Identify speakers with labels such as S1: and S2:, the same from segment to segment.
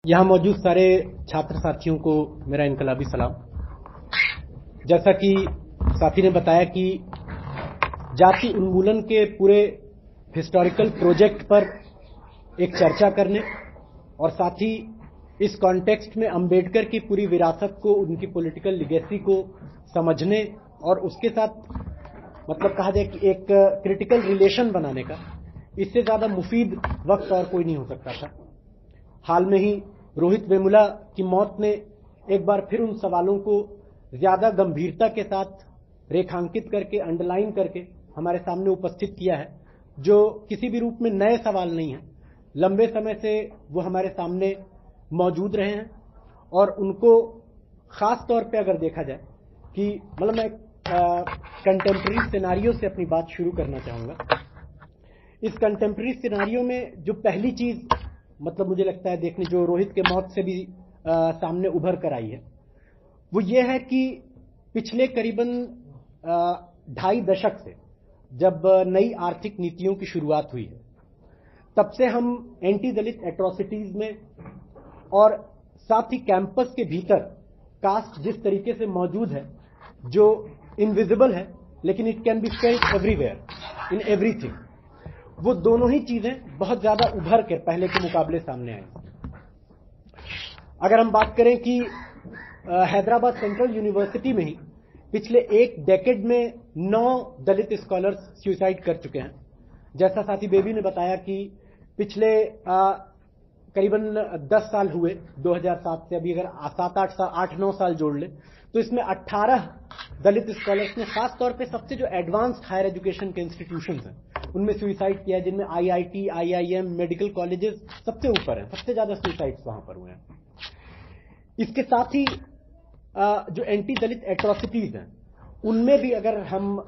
S1: यहाँ मौजूद सारे छात्र साथियों को मेरा इनकलाबी सलाम। जैसा कि साथी ने बताया कि जाति उन्मूलन के पूरे हिस्टोरिकल प्रोजेक्ट पर एक चर्चा करने और साथ ही इस कॉन्टेक्स्ट में अंबेडकर की पूरी विरासत को, उनकी पॉलिटिकल लिगेसी को समझने और उसके साथ मतलब कहा जाए कि एक क्रिटिकल रिलेशन बनाने का, इससे ज्यादा मुफीद वक्त और कोई नहीं हो सकता था। हाल में ही रोहित वेमुला की मौत ने एक बार फिर उन सवालों को ज्यादा गंभीरता के साथ रेखांकित करके, अंडरलाइन करके हमारे सामने उपस्थित किया है, जो किसी भी रूप में नए सवाल नहीं है। लंबे समय से वो हमारे सामने मौजूद रहे हैं और उनको खास तौर पे अगर देखा जाए कि मतलब मैं कंटेम्प्रेरी सिनारियो से अपनी बात शुरू करना चाहूंगा। इस कंटेम्प्रेरी सिनारियो में जो पहली चीज मतलब मुझे लगता है देखने जो रोहित के मौत से भी सामने उभर कर आई है, वो ये है कि पिछले करीबन 2.5 दशक से जब नई आर्थिक नीतियों की शुरुआत हुई है, तब से हम एंटी दलित एट्रोसिटीज में और साथ ही कैंपस के भीतर कास्ट जिस तरीके से मौजूद है, जो इनविजिबल है लेकिन it can be felt everywhere in everything, वो दोनों ही चीजें बहुत ज्यादा उभर कर पहले के मुकाबले सामने आई। अगर हम बात करें कि हैदराबाद सेंट्रल यूनिवर्सिटी में ही पिछले एक डेकेड में 9 दलित स्कॉलर्स सुसाइड कर चुके हैं। जैसा साथी बेबी ने बताया कि पिछले करीबन 10 साल हुए 2007 से, अभी अगर 8-9 साल जोड़ ले तो इसमें 18 दलित स्कॉलर्स ने खास तौर पे सबसे जो एडवांस्ड हायर एजुकेशन के इंस्टीट्यूशंस हैं उनमें सुसाइड किया, जिनमें IIT, IIM, मेडिकल कॉलेजेस सबसे ऊपर हैं, सबसे ज्यादा सुसाइड्स वहां पर हुए हैं। इसके साथ ही जो एंटी दलित एट्रोसिटीज हैं उनमें भी अगर हम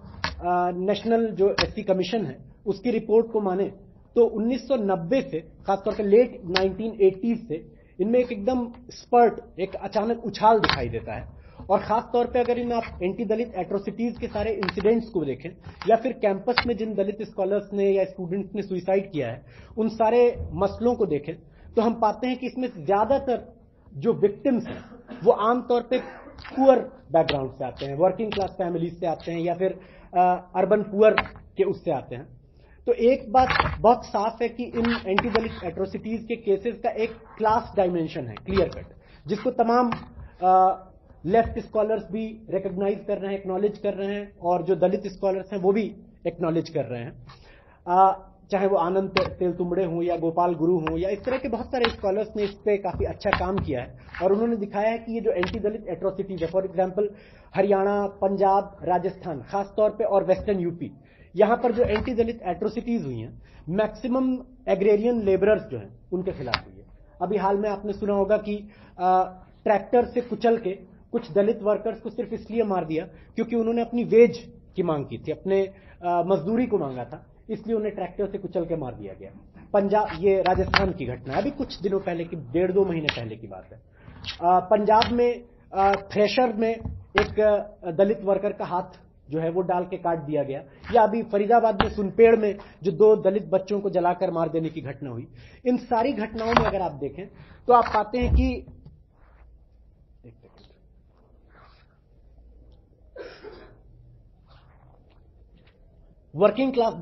S1: नेशनल जो SC कमीशन है उसकी रिपोर्ट को माने तो 1990 से खासतौर पर लेट 1980s से इनमें एक एकदम स्पर्ट, एक अचानक उछाल दिखाई देता है। और खास तौर पे अगर इन आप एंटी दलित एट्रोसिटीज के सारे इंसिडेंट्स को देखें या फिर कैंपस में जिन दलित स्कॉलर्स ने या स्टूडेंट्स ने सुसाइड किया है उन सारे मसलों को देखें तो हम पाते हैं कि इसमें ज्यादातर जो विक्टिम्स हैं वो आमतौर पे पुअर बैकग्राउंड से आते हैं, वर्किंग क्लास फैमिलीज से आते हैं या फिर अर्बन पुअर के उससे आते हैं। तो एक बात बहुत साफ है कि इन एंटी दलित एट्रोसिटीज के केसेस का एक क्लास डायमेंशन है क्लियर कट, जिसको तमाम लेफ्ट स्कॉलर्स भी रिकॉग्नाइज कर रहे हैं, एक्नॉलेज कर रहे हैं, और जो दलित स्कॉलर्स हैं वो भी एक्नॉलेज कर रहे हैं। चाहे वो आनंद तेलतुंबड़े हों या गोपाल गुरु हों या इस तरह के बहुत सारे स्कॉलर्स ने इस पे काफी अच्छा काम किया है और उन्होंने दिखाया है कि ये जो एंटी दलित एट्रोसिटीज है, फॉर एग्जाम्पल हरियाणा, पंजाब, राजस्थान खासतौर पे और वेस्टर्न यूपी, यहां पर जो एंटी दलित एट्रोसिटीज हुई हैं मैक्सिमम एग्रेरियन लेबरर्स जो हैं उनके खिलाफ हुई है। अभी हाल में आपने सुना होगा कि ट्रैक्टर से कुचल के कुछ दलित वर्कर्स को सिर्फ इसलिए मार दिया क्योंकि उन्होंने अपनी वेज की मांग की थी, अपने मजदूरी को मांगा था, इसलिए उन्हें ट्रैक्टर से कुचल के मार दिया गया। पंजाब, ये राजस्थान की घटना है, अभी कुछ दिनों पहले की, 1.5-2 महीने पहले की बात है। पंजाब में थ्रेशर में एक दलित वर्कर का हाथ जो है वो डाल के काट दिया गया, या अभी फरीदाबाद में सुनपेड़ में जो 2 दलित बच्चों को जलाकर मार देने की घटना हुई। इन सारी घटनाओं में अगर आप देखें तो आप पाते हैं कि वर्किंग क्लास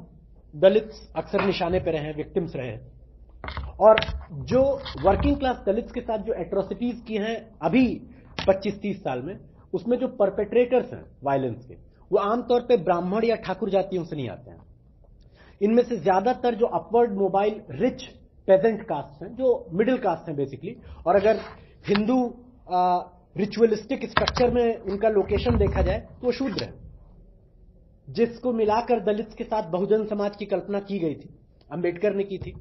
S1: दलित अक्सर निशाने पे रहे, विक्टिम्स रहे, और जो वर्किंग क्लास दलित के साथ जो एट्रोसिटीज की हैं अभी 25-30 साल में, उसमें जो परपेट्रेटर्स हैं वायलेंस के वो आमतौर पे ब्राह्मण या ठाकुर जातियों से नहीं आते हैं। इनमें से ज्यादातर जो upward mobile rich peasant caste हैं, जो मिडिल कास्ट हैं बेसिकली, और अगर हिंदू रिचुअलिस्टिक स्ट्रक्चर में उनका लोकेशन देखा जाए तो वो शूद्र है, जिसको मिलाकर दलित के साथ बहुजन समाज की कल्पना की गई थी, अंबेडकर ने की थी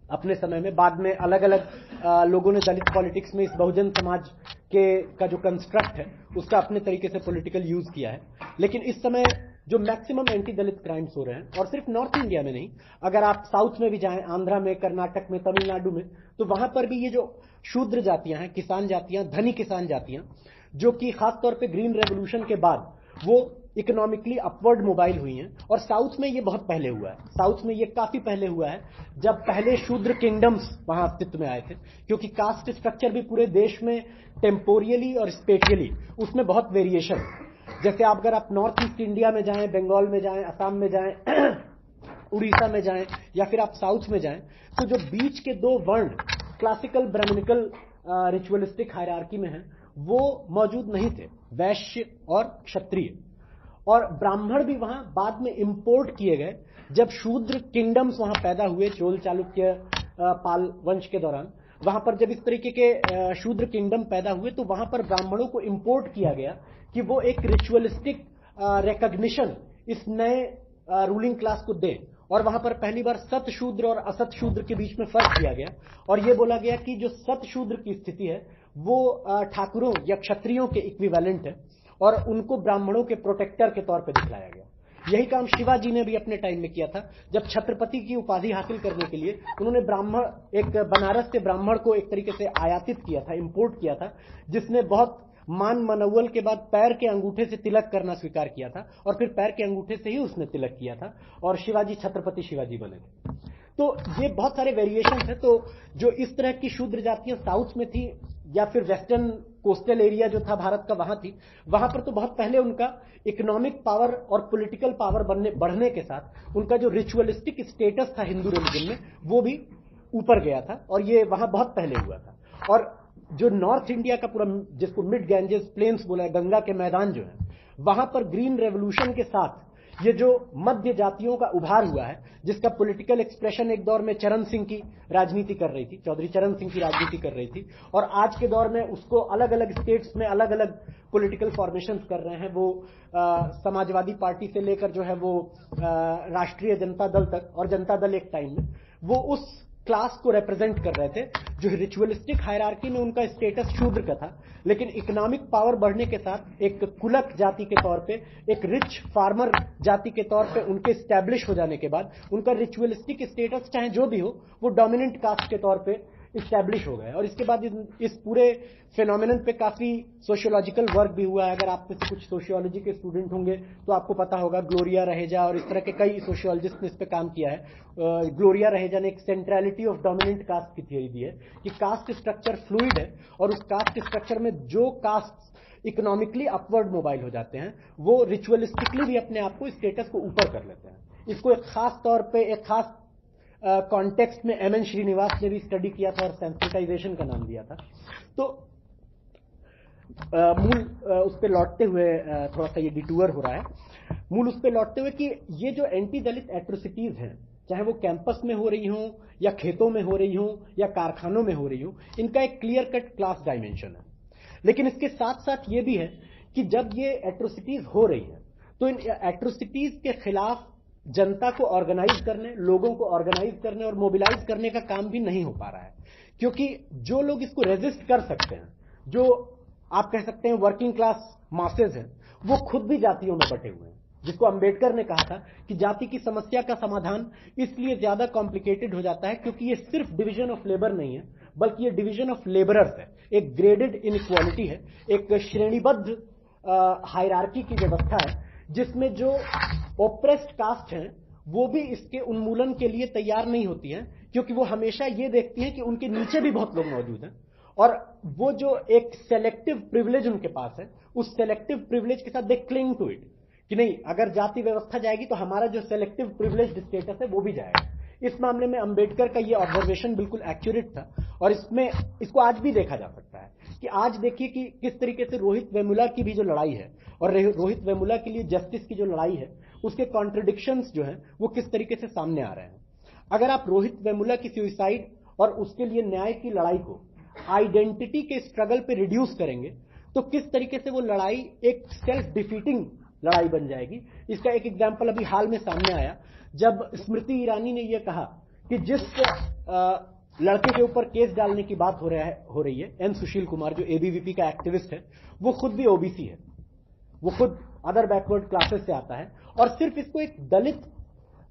S1: अपने समय में। बाद में अलग अलग लोगों ने दलित पॉलिटिक्स में इस बहुजन समाज का जो कंस्ट्रक्ट है उसका अपने तरीके से पॉलिटिकल यूज किया है। लेकिन इस समय जो मैक्सिमम एंटी दलित क्राइम्स हो रहे हैं, और सिर्फ नॉर्थ इंडिया में नहीं, अगर आप साउथ में भी जाएं, आंध्रा में, कर्नाटक में, तमिलनाडु में, तो वहां पर भी ये जो शूद्र जातियां हैं, किसान जातियां, धनी किसान जातियां, जो कि खासतौर पर ग्रीन रेवोल्यूशन के बाद वो इकोनॉमिकली अपवर्ड मोबाइल हुई हैं, और साउथ में ये बहुत पहले हुआ है। साउथ में ये काफी पहले हुआ है, जब पहले शूद्र किंगडम्स वहां अस्तित्व में आए थे, क्योंकि कास्ट स्ट्रक्चर भी पूरे देश में टेम्पोरियली और स्पेटियली उसमें बहुत वेरिएशन। जैसे अगर आप नॉर्थ ईस्ट इंडिया में जाएं, बंगाल में जाएं, असम में जाएं, उड़ीसा में जाएं, या फिर आप साउथ में जाएं, तो जो बीच के दो वर्ण क्लासिकल ब्राह्मणिकल रिचुअलिस्टिक हायरार्की में हैं, वो मौजूद नहीं थे, वैश्य और क्षत्रिय। और ब्राह्मण भी वहां बाद में इंपोर्ट किए गए, जब शूद्र किंगडम्स वहां पैदा हुए चोल चालुक्य पाल वंश के दौरान। वहां पर जब इस तरीके के शूद्र किंगडम पैदा हुए, तो वहां पर ब्राह्मणों को इंपोर्ट किया गया कि वो एक रिचुअलिस्टिक रिकॉग्निशन इस नए रूलिंग क्लास को दें। और वहां पर पहली बार सत शूद्र और असत शूद्र के बीच में फर्क किया गया, और यह बोला गया कि जो सत शूद्र की स्थिति है वो ठाकुरों या क्षत्रियों के इक्विवेलेंट है, और उनको ब्राह्मणों के प्रोटेक्टर के तौर पर दिखलाया गया। यही काम शिवाजी ने भी अपने टाइम में किया था, जब छत्रपति की उपाधि हासिल करने के लिए उन्होंने एक बनारस से ब्राह्मण को एक तरीके से आयातित किया था, इंपोर्ट किया था, जिसने बहुत मान मनौवल के बाद पैर के अंगूठे से तिलक करना स्वीकार किया था, और फिर पैर के अंगूठे से ही उसने तिलक किया था, और शिवाजी छत्रपति शिवाजी बने थे। तो ये बहुत सारे वेरिएशन थे। तो जो इस तरह की शूद्र जातियां साउथ में थी, या फिर वेस्टर्न कोस्टल एरिया जो था भारत का वहां थी, वहां पर तो बहुत पहले उनका इकोनॉमिक पावर और पॉलिटिकल पावर बढ़ने के साथ उनका जो रिचुअलिस्टिक स्टेटस था हिंदू रिलीजन में, वो भी ऊपर गया था, और ये वहां बहुत पहले हुआ था। और जो नॉर्थ इंडिया का पूरा, जिसको मिड गैंजेस प्लेन्स बोला है, गंगा के मैदान जो है, वहां पर ग्रीन रेवोल्यूशन के साथ ये जो मध्य जातियों का उभार हुआ है, जिसका पॉलिटिकल एक्सप्रेशन एक दौर में चरण सिंह की राजनीति कर रही थी, चौधरी चरण सिंह की राजनीति कर रही थी, और आज के दौर में उसको अलग अलग स्टेट्स में अलग अलग पॉलिटिकल फॉर्मेशंस कर रहे हैं। वो समाजवादी पार्टी से लेकर जो है वो राष्ट्रीय जनता दल तक, और जनता दल एक टाइम में वो उस क्लास को रिप्रेजेंट कर रहे थे जो रिचुअलिस्टिक हायरार्की में उनका स्टेटस शूद्र का था, लेकिन इकोनॉमिक पावर बढ़ने के साथ एक कुलक जाति के तौर पे, एक रिच फार्मर जाति के तौर पे उनके स्टैब्लिश हो जाने के बाद उनका रिचुअलिस्टिक स्टेटस चाहे जो भी हो, वो डोमिनेंट कास्ट के तौर पे इस्टेब्लिश हो गए। और इसके बाद इस पूरे फेनोमेनन पे काफी सोशियोलॉजिकल वर्क भी हुआ है। अगर आप में से कुछ सोशियोलॉजी के स्टूडेंट होंगे तो आपको पता होगा, ग्लोरिया रहेजा और इस तरह के कई सोशियोलॉजिस्ट ने इस पे काम किया है। ग्लोरिया रहेजा ने एक सेंट्रलिटी ऑफ डोमिनेंट कास्ट की थ्योरी दी है कि कास्ट स्ट्रक्चर फ्लूइड है, और उस कास्ट स्ट्रक्चर में जो कास्ट इकोनॉमिकली अपवर्ड मोबाइल हो जाते हैं, वो रिचुअलिस्टिकली भी अपने आप को स्टेटस को ऊपर कर लेते हैं। इसको एक खास तौर पे, एक खास कॉन्टेक्स्ट में एमएन श्रीनिवास ने भी स्टडी किया था और सेंसिटाइजेशन का नाम दिया था। तो मूल उस पर लौटते हुए, थोड़ा सा ये डिटूअर हो रहा है, मूल उस पर लौटते हुए कि ये जो एंटी दलित एट्रोसिटीज हैं, चाहे वो कैंपस में हो रही हों या खेतों में हो रही हों या कारखानों में हो रही हों, इनका एक क्लियर कट क्लास डायमेंशन है। लेकिन इसके साथ साथ ये भी है कि जब ये एट्रोसिटीज हो रही है, तो इन एट्रोसिटीज के खिलाफ जनता को ऑर्गेनाइज करने, लोगों को ऑर्गेनाइज करने और मोबिलाइज करने का काम भी नहीं हो पा रहा है, क्योंकि जो लोग इसको रेजिस्ट कर सकते हैं, जो आप कह सकते हैं वर्किंग क्लास मासेज हैं, वो खुद भी जातियों में बटे हुए हैं। जिसको अंबेडकर ने कहा था कि जाति की समस्या का समाधान इसलिए ज्यादा कॉम्प्लिकेटेड हो जाता है क्योंकि ये सिर्फ डिवीजन ऑफ लेबर नहीं है, बल्कि ये डिवीजन ऑफ लेबरर्स है, एक ग्रेडेड इनइक्वालिटी है, एक श्रेणीबद्ध हायरार्की की व्यवस्था है, जिसमें जो ओप्रेस्ड कास्ट हैं वो भी इसके उन्मूलन के लिए तैयार नहीं होती हैं, क्योंकि वो हमेशा ये देखती हैं कि उनके नीचे भी बहुत लोग मौजूद हैं, और वो जो एक सेलेक्टिव प्रिविलेज उनके पास है, उस सेलेक्टिव प्रिविलेज के साथ दे क्लिंग टू इट, कि नहीं, अगर जाति व्यवस्था जाएगी तो हमारा जो सेलेक्टिव प्रिविलेज स्टेटस है वो भी जाएगा। इस मामले में अंबेडकर का ये ऑब्जर्वेशन बिल्कुल एक्यूरेट था, और इसको आज भी देखा जा सकता है कि आज देखिए कि किस तरीके से रोहित वेमुला की भी जो लड़ाई है, और रोहित वेमुला के लिए जस्टिस की जो लड़ाई है, उसके कॉन्ट्रडिक्शंस जो हैं वो किस तरीके से सामने आ रहे हैं। अगर आप रोहित वेमुला की सुसाइड और उसके लिए न्याय की लड़ाई को आइडेंटिटी के स्ट्रगल पे रिड्यूस करेंगे, तो किस तरीके से वो लड़ाई एक सेल्फ डिफीटिंग लड़ाई बन जाएगी। इसका एक एग्जाम्पल अभी हाल में सामने आया, जब स्मृति ईरानी ने यह कहा कि जिस लड़के के ऊपर केस डालने की बात हो रही है, एन सुशील कुमार, जो एबीवीपी का एक्टिविस्ट है, वो खुद भी ओबीसी है, वो खुद अदर बैकवर्ड क्लासेस से आता है, और सिर्फ इसको एक दलित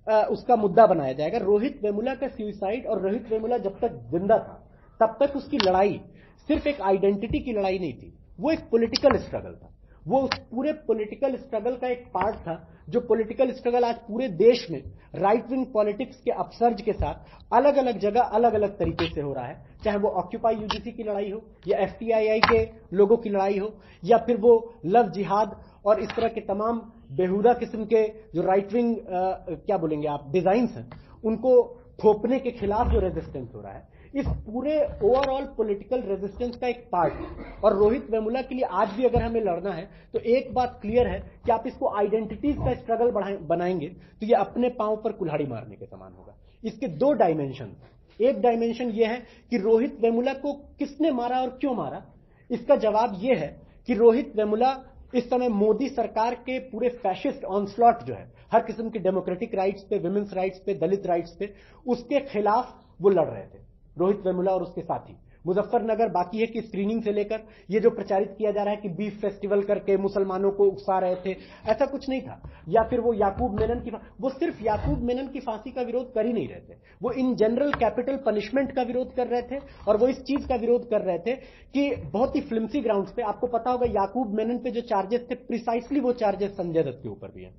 S1: उसका मुद्दा बनाया जाएगा। रोहित वेमुला का सुसाइड, और रोहित वेमुला जब तक जिंदा था तब तक उसकी लड़ाई सिर्फ एक आइडेंटिटी की लड़ाई नहीं थी, वो एक पॉलिटिकल स्ट्रगल था, वो उस पूरे पॉलिटिकल स्ट्रगल का एक पार्ट था, जो पॉलिटिकल स्ट्रगल आज पूरे देश में राइट विंग पॉलिटिक्स के अपसर्ज के साथ अलग अलग जगह अलग अलग तरीके से हो रहा है। चाहे वो ऑक्यूपाई यूजीसी की लड़ाई हो, या एफटीआईआई के लोगों की लड़ाई हो, या फिर वो लव जिहाद और इस तरह के तमाम बेहुदा किस्म के जो राइट विंग क्या बोलेंगे आप डिजाइन्स हैं, उनको थोपने के खिलाफ जो रेजिस्टेंस हो रहा है, इस पूरे ओवरऑल पॉलिटिकल रेजिस्टेंस का एक पार्ट है। और रोहित वेमुला के लिए आज भी अगर हमें लड़ना है तो एक बात क्लियर है कि आप इसको आइडेंटिटीज का स्ट्रगल बनाएंगे तो ये अपने पांव पर कुल्हाड़ी मारने के समान होगा। इसके दो डायमेंशन, एक डायमेंशन ये है कि रोहित वेमुला को किसने मारा और क्यों मारा। इसका जवाब यह है कि रोहित वेमुला इस समय मोदी सरकार के पूरे फैशिस्ट ऑनस्लॉट जो है, हर किस्म के डेमोक्रेटिक राइट्स पे, विमेंस राइट्स पे, दलित राइट्स पे, उसके खिलाफ वो लड़ रहे थे, रोहित वेमुला और उसके साथी। मुजफ्फरनगर बाकी है कि स्क्रीनिंग से लेकर ये जो प्रचारित किया जा रहा है कि बीफ फेस्टिवल करके मुसलमानों को उकसा रहे थे, ऐसा कुछ नहीं था। या फिर वो याकूब मेनन की, वो सिर्फ याकूब मेनन की फांसी का विरोध कर ही नहीं रहे थे, वो इन जनरल कैपिटल पनिशमेंट का विरोध कर रहे थे। और वो इस चीज का विरोध कर रहे थे कि बहुत ही फ्लिम्सी ग्राउंड्स पे, आपको पता होगा याकूब मेनन पे जो चार्जेस थे, प्रिसाइसली वो चार्जेस संजय दत्त के ऊपर भी हैं,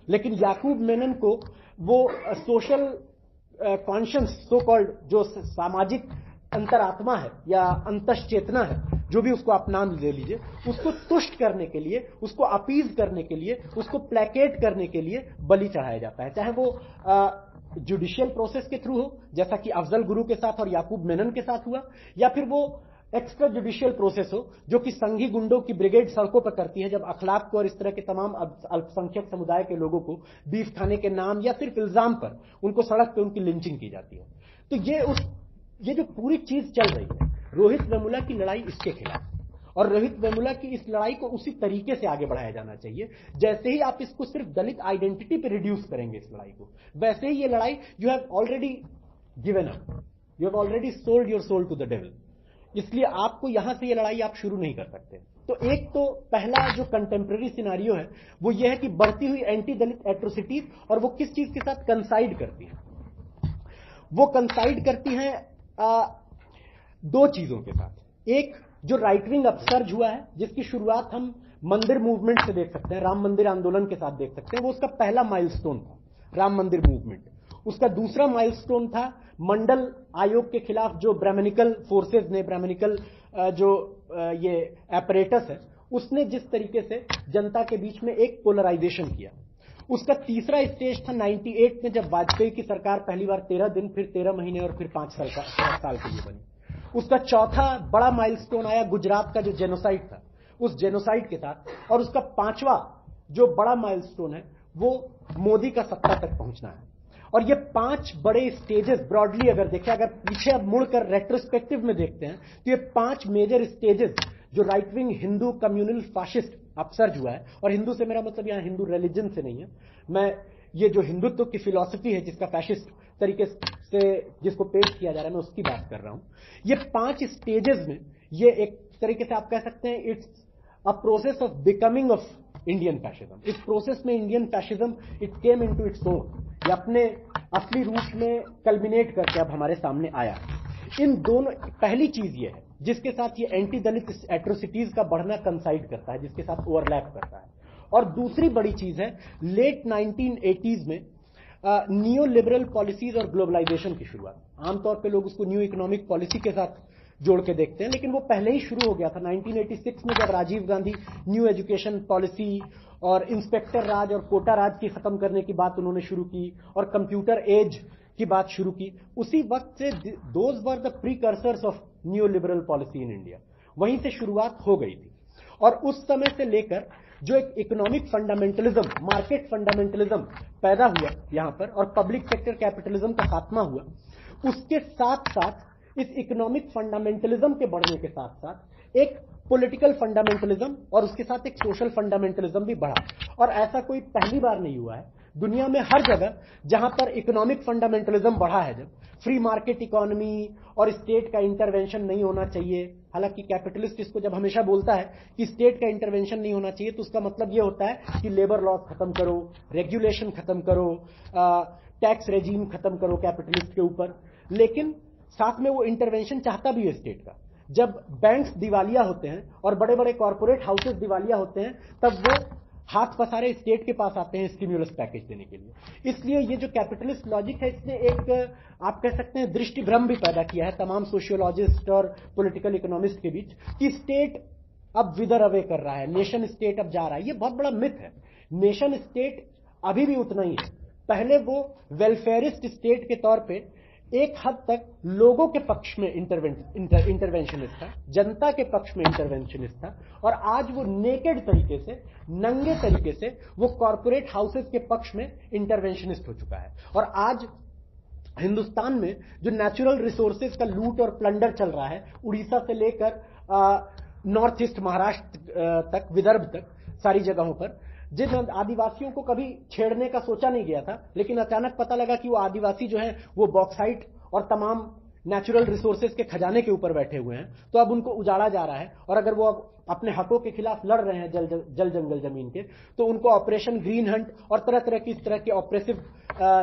S1: लेकिन याकूब मेनन को वो सोशल कॉन्शियस, सो कॉल्ड जो सामाजिक अंतरात्मा है या अंतश चेतना है, जो भी उसको आप नाम ले लीजिए, उसको तुष्ट करने के लिए, उसको अपीज करने के लिए, उसको प्लेकेट करने के लिए बलि चढ़ाया जाता है। चाहे वो जुडिशियल प्रोसेस के थ्रू हो, जैसा कि अफजल गुरु के साथ और याकूब मेनन के साथ हुआ, या फिर वो एक्स्ट्रा जुडिशियल प्रोसेस हो, जो कि संघी गुंडों की ब्रिगेड सड़कों पर करती है, जब अखलाक को और इस तरह के तमाम अल्पसंख्यक समुदाय के लोगों को बीफ खाने के नाम या सिर्फ इल्जाम पर उनको सड़क पे उनकी लिंचिंग की जाती है। तो ये जो पूरी चीज चल रही है, रोहित वेमुला की लड़ाई इसके खिलाफ, और रोहित वेमुला की इस लड़ाई को उसी तरीके से आगे बढ़ाया जाना चाहिए। जैसे ही आप इसको सिर्फ दलित आइडेंटिटी पे रिड्यूस करेंगे इस लड़ाई को, वैसे ही ये लड़ाई you have already given up, you have already sold your soul to the devil. इसलिए आपको यहां से ये लड़ाई आप शुरू नहीं कर सकते। तो एक तो पहला जो कंटेम्प्रेरी सिनारियो है वो ये है कि बढ़ती हुई एंटी दलित एट्रोसिटीज, और वो किस चीज के साथ कंसाइड करती है, वो कंसाइड करती हैं दो चीजों के साथ। एक जो राइट विंग अपसर्ज हुआ है, जिसकी शुरुआत हम मंदिर मूवमेंट से देख सकते हैं, राम मंदिर आंदोलन के साथ देख सकते हैं, वो उसका पहला माइलस्टोन था, राम मंदिर मूवमेंट। उसका दूसरा माइलस्टोन था मंडल आयोग के खिलाफ जो ब्राह्मणिकल फोर्सेस ने, ब्राह्मणिकल जो ये एपरेटस है, उसने जिस तरीके से जनता के बीच में एक पोलराइजेशन किया। उसका तीसरा स्टेज था 98 में, जब वाजपेयी की सरकार पहली बार 13 दिन, फिर 13 महीने और फिर 5 साल के लिए बनी। उसका चौथा बड़ा माइलस्टोन आया गुजरात का जो जेनोसाइड था, उस जेनोसाइड के साथ। और उसका पांचवा जो बड़ा माइलस्टोन है वो मोदी का सत्ता तक पहुंचना है। और ये 5 बड़े स्टेजेस ब्रॉडली अगर देखें, अगर पीछे अब मुड़कर रेट्रोस्पेक्टिव में देखते हैं, तो ये 5 मेजर स्टेजेस जो right wing Hindu communal fascist upsurge हुआ है, और हिंदू से मेरा मतलब यहां हिंदू रिलीजन से नहीं है, मैं ये जो हिंदुत्व की फिलॉसफी है जिसका फैशिस्ट तरीके से जिसको पेश किया जा रहा है, मैं उसकी बात कर रहा हूं। ये 5 स्टेजेस में ये एक तरीके से आप कह सकते हैं it's a process of becoming of Indian fascism. इस प्रोसेस में Indian fascism it came into its own, ये अपने असली रूप में कल्मिनेट करके अब हमारे सामने आया। इन दोनों, पहली चीज ये है जिसके साथ ये एंटी दलित एट्रोसिटीज का बढ़ना कंसाइड करता है, जिसके साथ ओवरलैप करता है। और दूसरी बड़ी चीज है लेट 1980s में नियो लिबरल पॉलिसीज और ग्लोबलाइजेशन की शुरुआत। आमतौर पे लोग उसको न्यू इकोनॉमिक पॉलिसी के साथ जोड़ के देखते हैं, लेकिन वो पहले ही शुरू हो गया था 1986 में, जब Rajiv Gandhi new education policy और इंस्पेक्टर राज और कोटा राज की खत्म करने की बात उन्होंने शुरू की और कंप्यूटर एज की बात शुरू की। उसी वक्त से those were the precursors of new liberal policy in India, वहीं से शुरुआत हो गई थी। और उस समय से लेकर जो एक इकोनॉमिक फंडामेंटलिज्म, मार्केट फंडामेंटलिज्म पैदा हुआ यहां पर, और पब्लिक सेक्टर कैपिटलिज्म का खात्मा हुआ, उसके साथ साथ इस इकोनॉमिक फंडामेंटलिज्म के बढ़ने के साथ साथ एक पॉलिटिकल फंडामेंटलिज्म और उसके साथ एक सोशल फंडामेंटलिज्म भी बढ़ा। और ऐसा कोई पहली बार नहीं हुआ है दुनिया में, हर जगह जहां पर इकोनॉमिक फंडामेंटलिज्म बढ़ा है, जब फ्री मार्केट इकोनॉमी और स्टेट का इंटरवेंशन नहीं होना चाहिए। हालांकि कैपिटलिस्ट इसको जब हमेशा बोलता है कि स्टेट का इंटरवेंशन नहीं होना चाहिए, तो उसका मतलब यह होता है कि लेबर लॉज खत्म करो, रेगुलेशन खत्म करो, टैक्स रेजीम खत्म करो कैपिटलिस्ट के ऊपर। लेकिन साथ में वो इंटरवेंशन चाहता भी है स्टेट का। जब बैंक्स दिवालिया होते हैं और बड़े बड़े कॉर्पोरेट हाउसेस दिवालिया होते हैं, तब वो हाथ पसारे स्टेट के पास आते हैं स्टिम्युलस पैकेज देने के लिए। इसलिए ये जो कैपिटलिस्ट लॉजिक है, इसने एक आप कह सकते हैं दृष्टि भ्रम भी पैदा किया है तमाम सोशियोलॉजिस्ट और पॉलिटिकल इकोनॉमिस्ट के बीच कि स्टेट अब विदर अवे कर रहा है, नेशन स्टेट अब जा रहा है। ये बहुत बड़ा मिथ है। नेशन स्टेट अभी भी उतना ही है। पहले वो वेलफेयरिस्ट स्टेट के तौर पे एक हद तक लोगों के पक्ष में इंटरवेंशनिस्ट था, जनता के पक्ष में इंटरवेंशनिस्ट था, और आज वो नेकेड तरीके से, नंगे तरीके से वो कॉर्पोरेट हाउसेस के पक्ष में इंटरवेंशनिस्ट हो चुका है। और आज हिंदुस्तान में जो नेचुरल रिसोर्सेज का लूट और प्लंडर चल रहा है, उड़ीसा से लेकर नॉर्थ ईस्ट महाराष्ट्र तक, विदर्भ तक, सारी जगहों पर जिन आदिवासियों को कभी छेड़ने का सोचा नहीं गया था, लेकिन अचानक पता लगा कि वो आदिवासी जो हैं वो बॉक्साइट और तमाम नेचुरल रिसोर्सेज के खजाने के ऊपर बैठे हुए हैं, तो अब उनको उजाड़ा जा रहा है। और अगर वो अब अपने हकों के खिलाफ लड़ रहे हैं जल जंगल जमीन के, तो उनको ऑपरेशन ग्रीन हंट और तरह तरह की इस तरह के ऑपरेसिव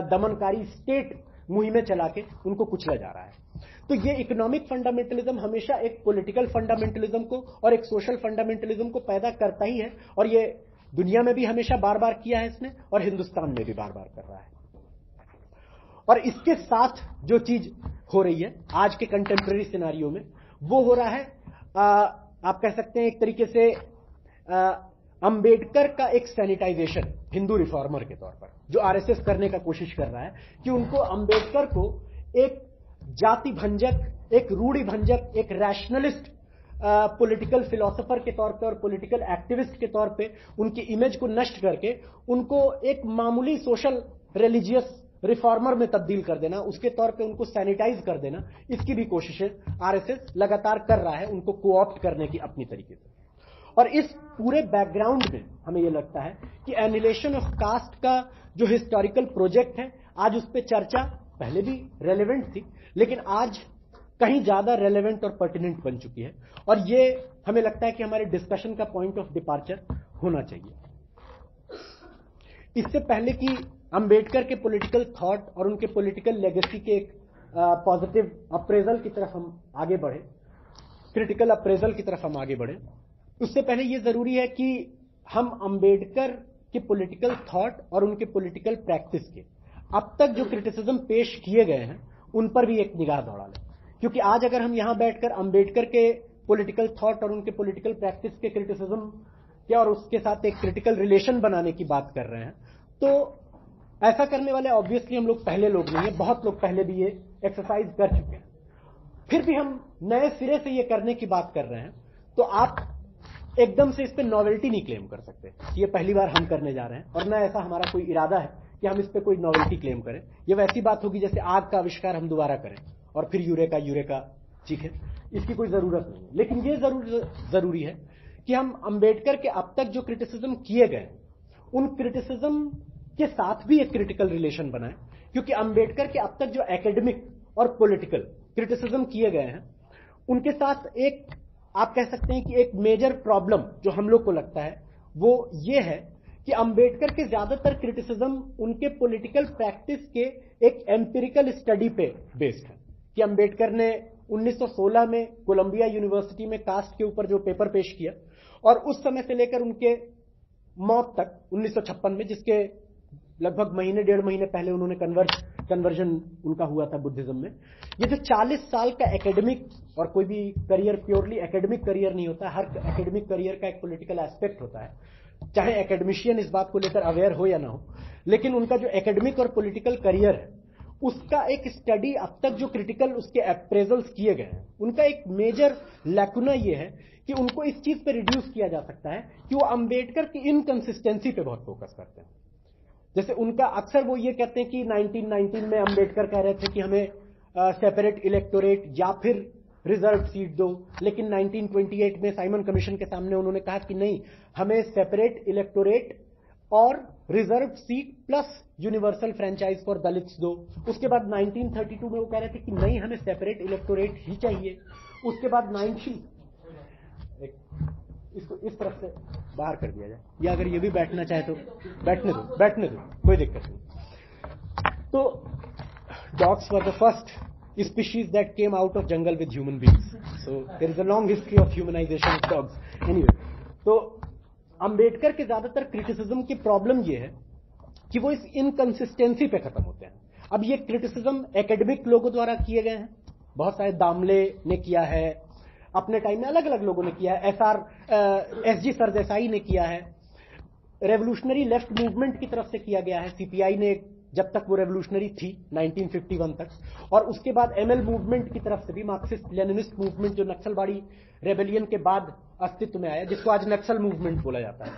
S1: दमनकारी स्टेट मुहिमें चला के उनको कुचला जा रहा है। तो ये इकोनॉमिक फंडामेंटलिज्म हमेशा एक पॉलिटिकल फंडामेंटलिज्म को और एक सोशल फंडामेंटलिज्म को पैदा करता ही है, और ये दुनिया में भी हमेशा बार बार किया है इसने, और हिंदुस्तान में भी बार बार कर रहा है। और इसके साथ जो चीज हो रही है आज के कंटेम्प्रेरी सिनारियो में, वो हो रहा है आप कह सकते हैं एक तरीके से अंबेडकर का एक सैनिटाइजेशन हिंदू रिफॉर्मर के तौर पर, जो आरएसएस करने का कोशिश कर रहा है कि उनको अंबेडकर को एक जाति भंजक, एक रूढ़ि भंजक, एक रैशनलिस्ट पॉलिटिकल फिलोसोफर के तौर पे और पॉलिटिकल एक्टिविस्ट के तौर पे उनकी इमेज को नष्ट करके उनको एक मामूली सोशल रिलीजियस रिफॉर्मर में तब्दील कर देना, उसके तौर पे उनको सैनिटाइज कर देना, इसकी भी कोशिशें आरएसएस लगातार कर रहा है उनको कोऑप्ट करने की अपनी तरीके से। और इस पूरे बैकग्राउंड में हमें यह लगता है कि एनिहिलेशन ऑफ कास्ट का जो हिस्टोरिकल प्रोजेक्ट है, आज उस पर चर्चा पहले भी रेलेवेंट थी, लेकिन आज कहीं ज्यादा रेलेवेंट और पर्टिनेंट बन चुकी है, और ये हमें लगता है कि हमारे डिस्कशन का पॉइंट ऑफ डिपार्चर होना चाहिए। इससे पहले कि अंबेडकर के पॉलिटिकल थॉट और उनके पॉलिटिकल लेगेसी के एक पॉजिटिव अप्रेजल की तरफ हम आगे बढ़े, क्रिटिकल अप्रेजल की तरफ हम आगे बढ़े, उससे पहले यह जरूरी है कि हम अंबेडकर के पॉलिटिकल थॉट और उनके पॉलिटिकल प्रैक्टिस के अब तक जो क्रिटिसिज्म पेश किए गए हैं उन पर भी एक निगाह दौड़ा लें। क्योंकि आज अगर हम यहां बैठकर अंबेडकर के पॉलिटिकल थॉट और उनके पॉलिटिकल प्रैक्टिस के क्रिटिसिज्म के और उसके साथ एक क्रिटिकल रिलेशन बनाने की बात कर रहे हैं, तो ऐसा करने वाले ऑब्वियसली हम लोग पहले लोग नहीं है, बहुत लोग पहले भी ये एक्सरसाइज कर चुके हैं। फिर भी हम नए सिरे से ये करने की बात कर रहे हैं, तो आप एकदम से इस पे नॉवेल्टी नहीं क्लेम कर सकते कि ये पहली बार हम करने जा रहे हैं, और न ऐसा हमारा कोई इरादा है कि हम इस पे कोई नॉवेल्टी क्लेम करें। ये वैसी बात होगी जैसे आग का आविष्कार हम दोबारा करें और फिर यूरेका चीखें, इसकी कोई जरूरत नहीं है। लेकिन ये जरूरी है कि हम अंबेडकर के अब तक जो क्रिटिसिज्म किए गए उन क्रिटिसिज्म के साथ भी एक क्रिटिकल रिलेशन बनाए, क्योंकि अंबेडकर के अब तक जो एकेडमिक और पॉलिटिकल क्रिटिसिज्म किए गए हैं उनके साथ एक आप कह सकते हैं कि एक मेजर प्रॉब्लम जो हम लोग को लगता है वो ये है कि अंबेडकर के ज्यादातर क्रिटिसिज्म उनके पॉलिटिकल प्रैक्टिस के एक एम्पिरिकल स्टडी पे बेस्ड है। कि अंबेडकर ने 1916 में कोलंबिया यूनिवर्सिटी में कास्ट के ऊपर जो पेपर पेश किया, और उस समय से लेकर उनके मौत तक 1956 में, जिसके लगभग महीने डेढ़ महीने पहले उन्होंने कन्वर्जन उनका हुआ था बुद्धिज्म में, ये जो 40 साल का एकेडमिक, और कोई भी करियर प्योरली एकेडमिक करियर नहीं होता, हर एकेडमिक करियर का एक पॉलिटिकल एस्पेक्ट होता है, चाहे एकेडमिशियन इस बात को लेकर अवेयर हो या ना हो, लेकिन उनका जो एकेडमिक और पॉलिटिकल करियर है उसका एक स्टडी अब तक जो क्रिटिकल उसके अप्रेजल्स किए गए हैं, उनका एक मेजर लैकुना ये है कि उनको इस चीज पे रिड्यूस किया जा सकता है कि वो अंबेडकर की इनकंसिस्टेंसी पे बहुत फोकस करते हैं। जैसे उनका अक्सर वो ये कहते हैं कि 1919 में अंबेडकर कह रहे थे कि हमें सेपरेट इलेक्टोरेट या फिर रिजर्व सीट दो, लेकिन 1928 में साइमन कमीशन के सामने उन्होंने कहा कि नहीं, हमें सेपरेट इलेक्टोरेट और reserve seat plus universal franchise for Dalits दो। उसके बाद 1932 में वो कह रहे थे कि नहीं, हमें सेपरेट इलेक्टोरेट ही चाहिए। उसके बाद इसको इस तरफ से बाहर कर दिया जाए, या अगर ये भी बैठना चाहे तो बैठने दो, कोई दिक्कत नहीं। तो dogs for the first species that came out of jungle with human beings. So there is a long history of humanization of dogs. Anyway, तो अंबेडकर के ज्यादातर क्रिटिसिज्म की प्रॉब्लम ये है कि वो इस इनकंसिस्टेंसी पे खत्म होते हैं. अब ये क्रिटिसिज्म एकेडमिक लोगों द्वारा किए गए हैं, बहुत सारे दामले ने किया है, अपने टाइम में अलग अलग लोगों ने किया है, एसजी सरदेसाई ने किया है, रेवोल्यूशनरी लेफ्ट मूवमेंट की तरफ से किया गया है, सीपीआई ने जब तक वो रेवोल्यूशनरी थी 1951 तक, और उसके बाद एमएल मूवमेंट की तरफ से भी, मार्क्सिस्ट लेनिनिस्ट मूवमेंट जो नक्सलवाड़ी रेबेलियन के बाद अस्तित्व में आया, जिसको आज नक्सल मूवमेंट बोला जाता है,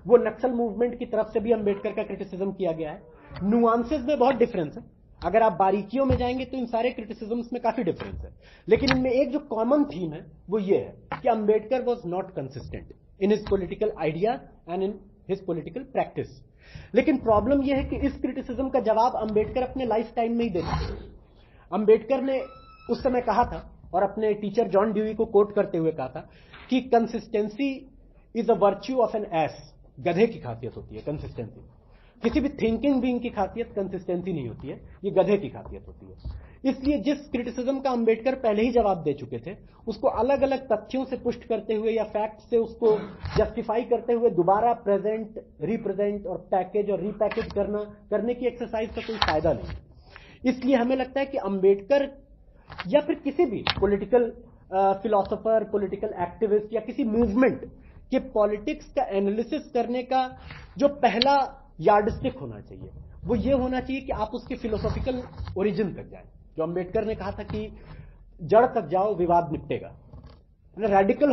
S1: वो नक्सल मूवमेंट की तरफ से भी अंबेडकर का क्रिटिसिज्म किया गया है. नुआंसेस में बहुत डिफरेंस है, अगर आप बारीकियों में जाएंगे तो इन सारे क्रिटिसिज्म्स में काफी डिफरेंस है, लेकिन इनमें एक जो कॉमन थीम है वो ये है कि Ambedkar was not consistent in his political idea and in his political practice. लेकिन प्रॉब्लम यह है कि इस क्रिटिसिज्म का जवाब अंबेडकर अपने लाइफ टाइम में ही देते हैं. अंबेडकर ने उस समय कहा था, और अपने टीचर जॉन ड्यूई को कोट करते हुए कहा था, कि consistency is a virtue of an ass. गधे की खासियत होती है कंसिस्टेंसी. किसी भी थिंकिंग बीइंग की खासियत कंसिस्टेंसी नहीं होती है, ये गधे की खासियत होती है. इसलिए जिस क्रिटिसिज्म का अंबेडकर पहले ही जवाब दे चुके थे, उसको अलग अलग तथ्यों से पुष्ट करते हुए या फैक्ट से उसको जस्टिफाई करते हुए दोबारा प्रेजेंट, रिप्रेजेंट और पैकेज और रीपैकेज करने की एक्सरसाइज का कोई फायदा नहीं. इसलिए हमें लगता है कि अंबेडकर या फिर किसी भी पॉलिटिकल फिलोसोफर, पॉलिटिकल एक्टिविस्ट या किसी मूवमेंट के पॉलिटिक्स का एनालिसिस करने का जो पहला यार्डस्टिक होना चाहिए वो ये होना चाहिए कि आप उसके फिलोसॉफिकल ओरिजिन तक जाएं. जो अंबेडकर ने कहा था कि जड़ तक जाओ, विवाद निपटेगा. रैडिकल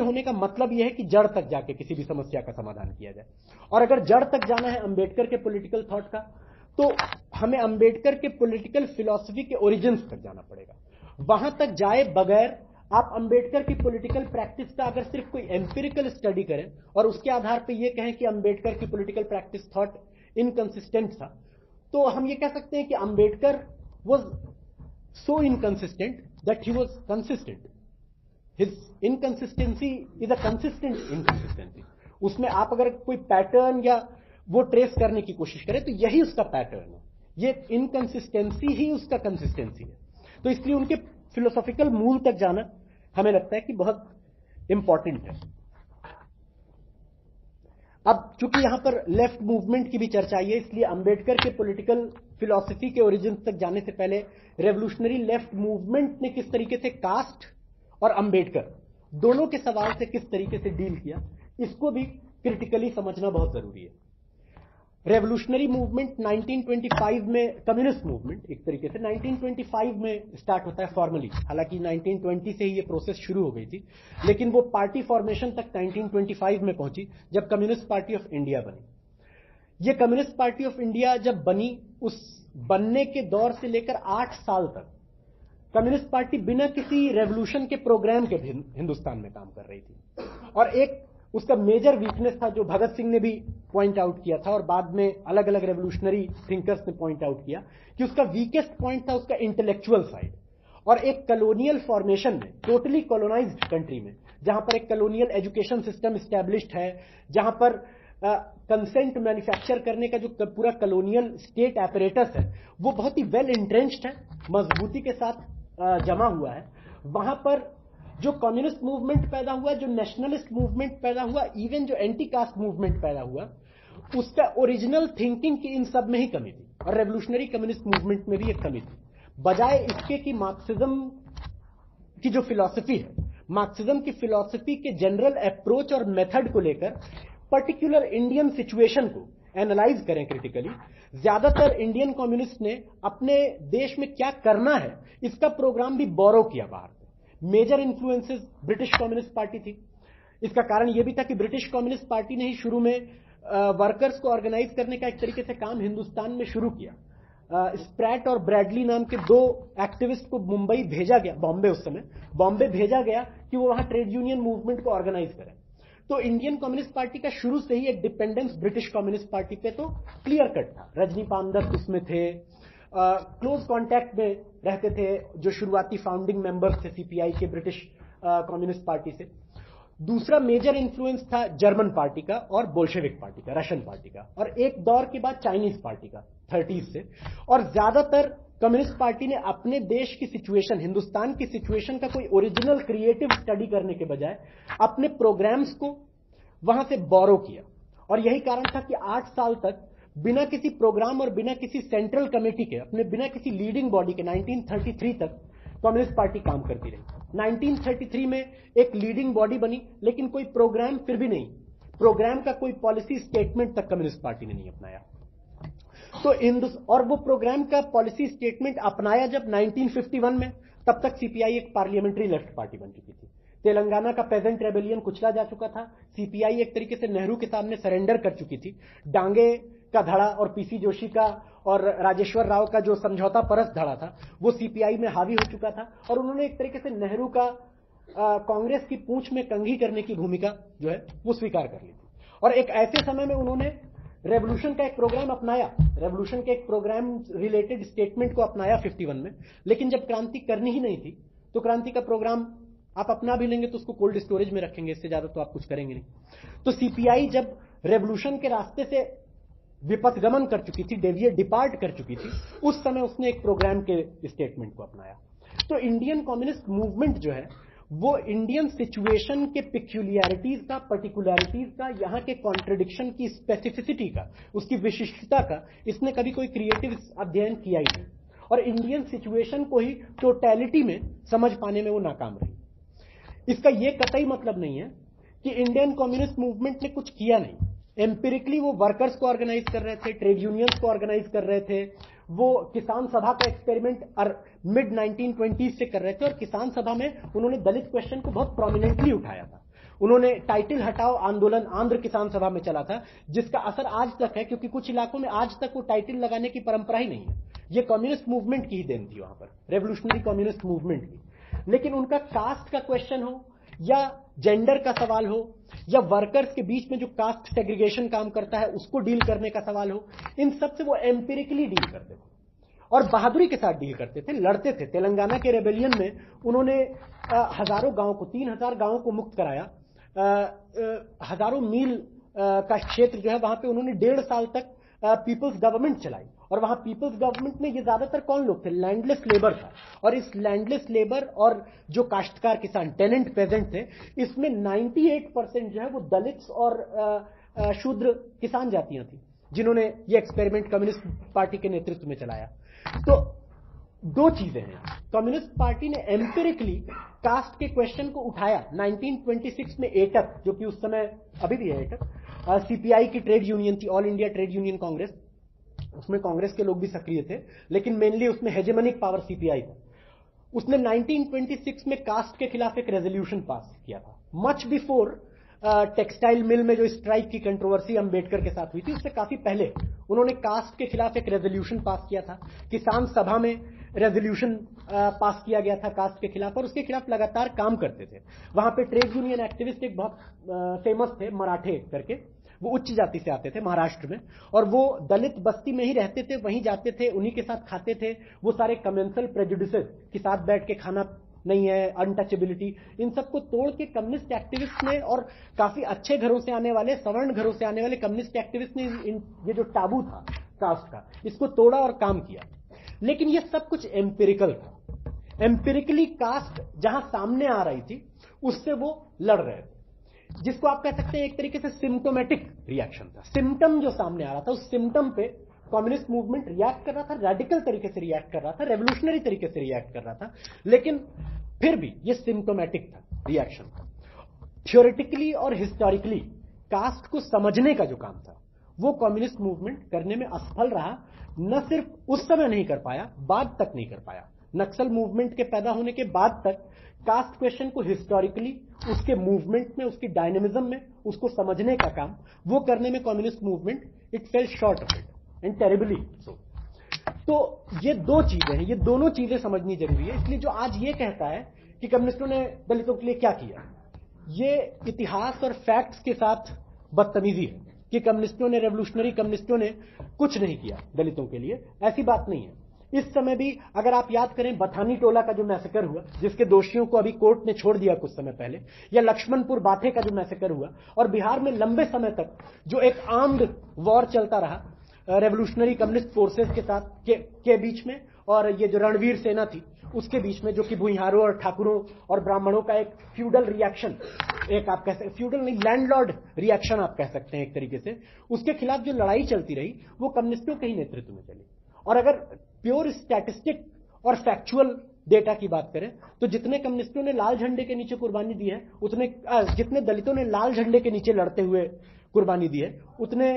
S1: होने का मतलब यह है कि जड़ तक जाके किसी भी समस्या का समाधान किया जाए. और अगर जड़ तक जाना है अंबेडकर के पॉलिटिकल थॉट का, तो हमें अंबेडकर के पॉलिटिकल फिलॉसफी के ओरिजिन्स तक जाना पड़ेगा. वहां तक जाए बगैर आप अंबेडकर की पॉलिटिकल प्रैक्टिस का अगर सिर्फ कोई एम्पिरिकल स्टडी करें और उसके आधार पर यह कहें कि अंबेडकर की पॉलिटिकल प्रैक्टिस थॉट इनकंसिस्टेंट था, तो हम ये कह सकते हैं कि Ambedkar was so inconsistent that he was consistent. His inconsistency is a consistent inconsistency. उसमें आप अगर कोई पैटर्न या वो ट्रेस करने की कोशिश करें तो यही उसका पैटर्न है. ये इनकंसिस्टेंसी ही उसका कंसिस्टेंसी है. तो इसलिए उनके फिलोसॉफिकल मूल तक जाना हमें लगता है कि बहुत इंपॉर्टेंट है. अब चूंकि यहां पर लेफ्ट मूवमेंट की भी चर्चा आई है, इसलिए अंबेडकर के पॉलिटिकल फिलॉसफी के ओरिजिन तक जाने से पहले रेवोल्यूशनरी लेफ्ट मूवमेंट ने किस तरीके से कास्ट और अंबेडकर दोनों के सवाल से किस तरीके से डील किया, इसको भी क्रिटिकली समझना बहुत जरूरी है. रेवोल्यूशनरी मूवमेंट 1925 में, कम्युनिस्ट मूवमेंट एक तरीके से 1925 में स्टार्ट होता है फॉर्मली. हालांकि 1920 से ही ये प्रोसेस शुरू हो गई थी, लेकिन वो पार्टी फॉर्मेशन तक 1925 में पहुंची जब कम्युनिस्ट पार्टी ऑफ इंडिया बनी. ये कम्युनिस्ट पार्टी ऑफ इंडिया जब बनी, उस बनने के दौर से लेकर 8 साल तक कम्युनिस्ट पार्टी बिना किसी रेवोल्यूशन के प्रोग्राम के हिंदुस्तान में काम कर रही थी. और एक उसका मेजर वीकनेस था जो भगत सिंह ने भी पॉइंट आउट किया था और बाद में अलग अलग रेवोल्यूशनरी थिंकर्स ने पॉइंट आउट किया कि उसका वीकेस्ट पॉइंट था उसका इंटेलेक्चुअल साइड. और एक कॉलोनियल फॉर्मेशन में, टोटली कॉलोनाइज्ड कंट्री में, जहां पर एक कॉलोनियल एजुकेशन सिस्टम एस्टैब्लिश्ड है, जहां पर कंसेंट मैन्युफैक्चर करने का जो पूरा कॉलोनियल स्टेट एपरेटस है वो बहुत ही वेल इंट्रेंच्ड है, मजबूती के साथ जमा हुआ है. वहां पर जो कम्युनिस्ट मूवमेंट पैदा हुआ, जो नेशनलिस्ट मूवमेंट पैदा हुआ, इवन जो एंटी कास्ट मूवमेंट पैदा हुआ, उसका ओरिजिनल थिंकिंग की इन सब में ही कमी थी. और रेवोल्यूशनरी कम्युनिस्ट मूवमेंट में भी एक कमी थी. बजाय इसके कि मार्क्सिज्म की जो फिलॉसफी है, मार्क्सिज्म की फिलॉसफी के जनरल अप्रोच और मेथड को लेकर पर्टिकुलर इंडियन सिचुएशन को एनालाइज करें क्रिटिकली, ज्यादातर इंडियन कम्युनिस्ट ने अपने देश में क्या करना है इसका प्रोग्राम भी बोरो किया बाहर. Major influences British communist party थी. इसका कारण यह भी था कि ब्रिटिश कम्युनिस्ट पार्टी ने ही शुरू में वर्कर्स को ऑर्गेनाइज करने का एक तरीके से काम हिंदुस्तान में शुरू किया. स्प्रैट और ब्रैडली नाम के 2 एक्टिविस्ट को मुंबई भेजा गया, बॉम्बे उस समय बॉम्बे भेजा गया कि वो वहां ट्रेड यूनियन मूवमेंट को ऑर्गेनाइज करें. तो इंडियन कम्युनिस्ट पार्टी का शुरू से ही एक डिपेंडेंस ब्रिटिश कम्युनिस्ट पार्टी पे तो क्लियर कट था. रजनी पामदत्त उसमें थे, क्लोज कांटेक्ट में रहते थे जो शुरुआती फाउंडिंग मेंबर्स थे सीपीआई के ब्रिटिश कम्युनिस्ट पार्टी से. दूसरा मेजर इन्फ्लुएंस था जर्मन पार्टी का और बोल्शेविक पार्टी का, रशियन पार्टी का, और एक दौर के बाद चाइनीज पार्टी का 30s से. और ज्यादातर कम्युनिस्ट पार्टी ने अपने देश की सिचुएशन, हिंदुस्तान की सिचुएशन का कोई ओरिजिनल क्रिएटिव स्टडी करने के बजाय अपने प्रोग्राम्स को वहां से बोरो किया। और यही कारण था कि 8 साल तक बिना किसी प्रोग्राम और बिना किसी सेंट्रल कमेटी के, अपने बिना किसी लीडिंग बॉडी के 1933 तक कम्युनिस्ट पार्टी काम करती रही। 1933 में एक लीडिंग बॉडी बनी, लेकिन कोई प्रोग्राम फिर भी नहीं, प्रोग्राम का कोई पॉलिसी स्टेटमेंट तक कम्युनिस्ट पार्टी ने नहीं अपनाया। तो और वो प्रोग्राम का पॉलिसी स्टेटमेंट अपनाया जब 1951 में, तब तक सीपीआई एक पार्लियामेंट्री लेफ्ट पार्टी बन चुकी थी। तेलंगाना का पेजेंट रेबेलियन कुचला जा चुका था। सीपीआई एक तरीके से नेहरू के सामने सरेंडर कर चुकी थी। डांगे का धड़ा और पीसी जोशी का और राजेश्वर राव का जो समझौता परस्त धड़ा था, वो सीपीआई में हावी हो चुका था। और उन्होंने एक तरीके से नेहरू का कांग्रेस की पूंछ में कंघी करने की भूमिका जो है वो स्वीकार कर ली थी। और एक ऐसे समय में उन्होंने रेवोल्यूशन का एक प्रोग्राम अपनाया, रेवोल्यूशन के एक प्रोग्राम रिलेटेड स्टेटमेंट को अपनाया 51 में। लेकिन जब क्रांति करनी ही नहीं थी, तो क्रांति का प्रोग्राम आप अपना भी लेंगे तो उसको कोल्ड स्टोरेज में रखेंगे, इससे ज्यादा तो आप कुछ करेंगे नहीं। तो सीपीआई जब रेवोल्यूशन के रास्ते से विपथगमन कर चुकी थी, डिपार्ट कर चुकी थी, उस समय उसने एक प्रोग्राम के स्टेटमेंट को अपनाया। तो इंडियन कम्युनिस्ट मूवमेंट जो है वो इंडियन सिचुएशन के पिक्यूलियरिटीज का, पर्टिकुलरिटीज का, यहाँ के कॉन्ट्रडिक्शन की स्पेसिफिसिटी का, उसकी विशिष्टता का इसने कभी कोई क्रिएटिव अध्ययन किया ही नहीं। और इंडियन सिचुएशन को ही टोटैलिटी में समझ पाने में वो नाकाम रही। इसका ये कतई मतलब नहीं है कि इंडियन कम्युनिस्ट मूवमेंट ने कुछ किया नहीं। एम्पिरिकली वो वर्कर्स को ऑर्गेनाइज कर रहे थे, ट्रेड यूनियंस को ऑर्गेनाइज कर रहे थे, वो किसान सभा का एक्सपेरिमेंट मिड 1920s से कर रहे थे। और किसान सभा में उन्होंने दलित क्वेश्चन को बहुत प्रोमिनेंटली उठाया था। उन्होंने टाइटल हटाओ आंदोलन आंध्र किसान सभा में चला था, जिसका असर आज तक है, क्योंकि कुछ इलाकों में आज तक वो टाइटल लगाने की परंपरा ही नहीं है। ये कम्युनिस्ट मूवमेंट की ही देन थी वहां पर, रेवोल्यूशनरी कम्युनिस्ट मूवमेंट की। लेकिन उनका कास्ट का क्वेश्चन हो या जेंडर का सवाल हो या वर्कर्स के बीच में जो कास्ट सेग्रीगेशन काम करता है उसको डील करने का सवाल हो, इन सब से वो एम्पिरिकली डील करते थे और बहादुरी के साथ डील करते थे, लड़ते थे। तेलंगाना के रेबेलियन में उन्होंने हजारों गांवों को, 3000 गांवों को मुक्त कराया। हजारों मील का क्षेत्र जो है वहां पे उन्होंने 1.5 साल तक पीपल्स गवर्नमेंट चलाई। और वहां पीपल्स गवर्नमेंट में ये ज्यादातर कौन लोग थे? लैंडलेस लेबर था। और इस लैंडलेस लेबर और जो काश्तकार किसान, टेनेंट पेजेंट थे, इसमें 98% जो है वो दलित और शूद्र किसान जातियां थी, जिन्होंने ये एक्सपेरिमेंट कम्युनिस्ट पार्टी के नेतृत्व में चलाया। तो दो चीजें हैं। कम्युनिस्ट पार्टी ने एम्पिरिकली कास्ट के क्वेश्चन को उठाया। 1926 में एटक, जो कि उस समय अभी भी है एटक, सीपीआई की ट्रेड यूनियन थी, all India trade union Congress, उसमें कांग्रेस के लोग भी सक्रिय थे, लेकिन मेनली उसमें हेजेमनिक पावर सीपीआई था। उसने 1926 में कास्ट के खिलाफ एक रेजोल्यूशन पास किया था, मच बिफोर टेक्सटाइल मिल में जो स्ट्राइक की कंट्रोवर्सी अंबेडकर के साथ हुई थी, उससे काफी पहले उन्होंने कास्ट के खिलाफ एक रेजोल्यूशन पास किया था। किसान सभा में रेजोल्यूशन पास किया गया था कास्ट के खिलाफ, और उसके खिलाफ लगातार काम करते थे। वहां पे ट्रेड यूनियन एक्टिविस्ट एक बहुत फेमस थे, मराठे करके, वो उच्च जाति से आते थे महाराष्ट्र में, और वो दलित बस्ती में ही रहते थे, वहीं जाते थे, उन्हीं के साथ खाते थे। वो सारे कमेंसल प्रेजुडिसेस के साथ बैठ के खाना नहीं है, अनटचेबिलिटी, इन सबको तोड़ के कम्युनिस्ट एक्टिविस्ट ने, और काफी अच्छे घरों से आने वाले, सवर्ण घरों से आने वाले कम्युनिस्ट एक्टिविस्ट ने ये जो टाबू था कास्ट का, इसको तोड़ा और काम किया। लेकिन ये सब कुछ एम्पिरिकल था। एम्पिरिकली कास्ट जहां सामने आ रही थी उससे वो लड़ रहे थे, जिसको आप कह सकते हैं एक तरीके से सिम्टोमेटिक रिएक्शन था। सिम्टम जो सामने आ रहा था, उस सिम्टम पे कम्युनिस्ट मूवमेंट रिएक्ट कर रहा था, रेडिकल तरीके से रिएक्ट कर रहा था, रेवोल्यूशनरी तरीके से रिएक्ट कर रहा था। लेकिन फिर भी ये सिम्टोमेटिक था, रिएक्शन था। थ्योरेटिकली और हिस्टोरिकली कास्ट को समझने का जो काम था वो कम्युनिस्ट मूवमेंट करने में असफल रहा। न सिर्फ उस समय नहीं कर पाया, बाद तक नहीं कर पाया। नक्सल मूवमेंट के पैदा होने के बाद तक कास्ट क्वेश्चन को हिस्टोरिकली, उसके मूवमेंट में, उसकी डायनेमिज्म में, उसको समझने का काम वो करने में communist movement it fail short of it and terribly so. तो ये दो चीजें हैं, ये दोनों चीजें समझनी जरूरी है। इसलिए जो आज ये कहता है कि कम्युनिस्टों ने दलितों के लिए क्या किया, ये इतिहास और फैक्ट्स के साथ बदतमीजी है कि कम्युनिस्टों ने, रेवोल्यूशनरी कम्युनिस्टों ने कुछ नहीं किया दलितों के लिए। ऐसी बात नहीं है। इस समय भी अगर आप याद करें बथानी टोला का जो मैसेकर हुआ, जिसके दोषियों को अभी कोर्ट ने छोड़ दिया कुछ समय पहले, या लक्ष्मणपुर बाथे का जो मैसेकर हुआ, और बिहार में लंबे समय तक जो एक आर्म्ड वॉर चलता रहा रेवोल्यूशनरी कम्युनिस्ट फोर्सेस के साथ के बीच में और ये जो रणवीर सेना थी उसके बीच में, जो कि भुइहारों और ठाकुरों और ब्राह्मणों का एक फ्यूडल रिएक्शन, एक आप कह सकते, फ्यूडल नहीं, लैंडलॉर्ड रिएक्शन आप कह सकते हैं एक तरीके से, उसके खिलाफ जो लड़ाई चलती रही वो कम्युनिस्टों के ही नेतृत्व में चली। और अगर प्योर स्टैटिस्टिक और फैक्चुअल डेटा की बात करें तो जितने कम्युनिस्टों ने लाल झंडे के नीचे कुर्बानी दी है, उतने जितने दलितों ने लाल झंडे के नीचे लड़ते हुए कुर्बानी दी है, उतने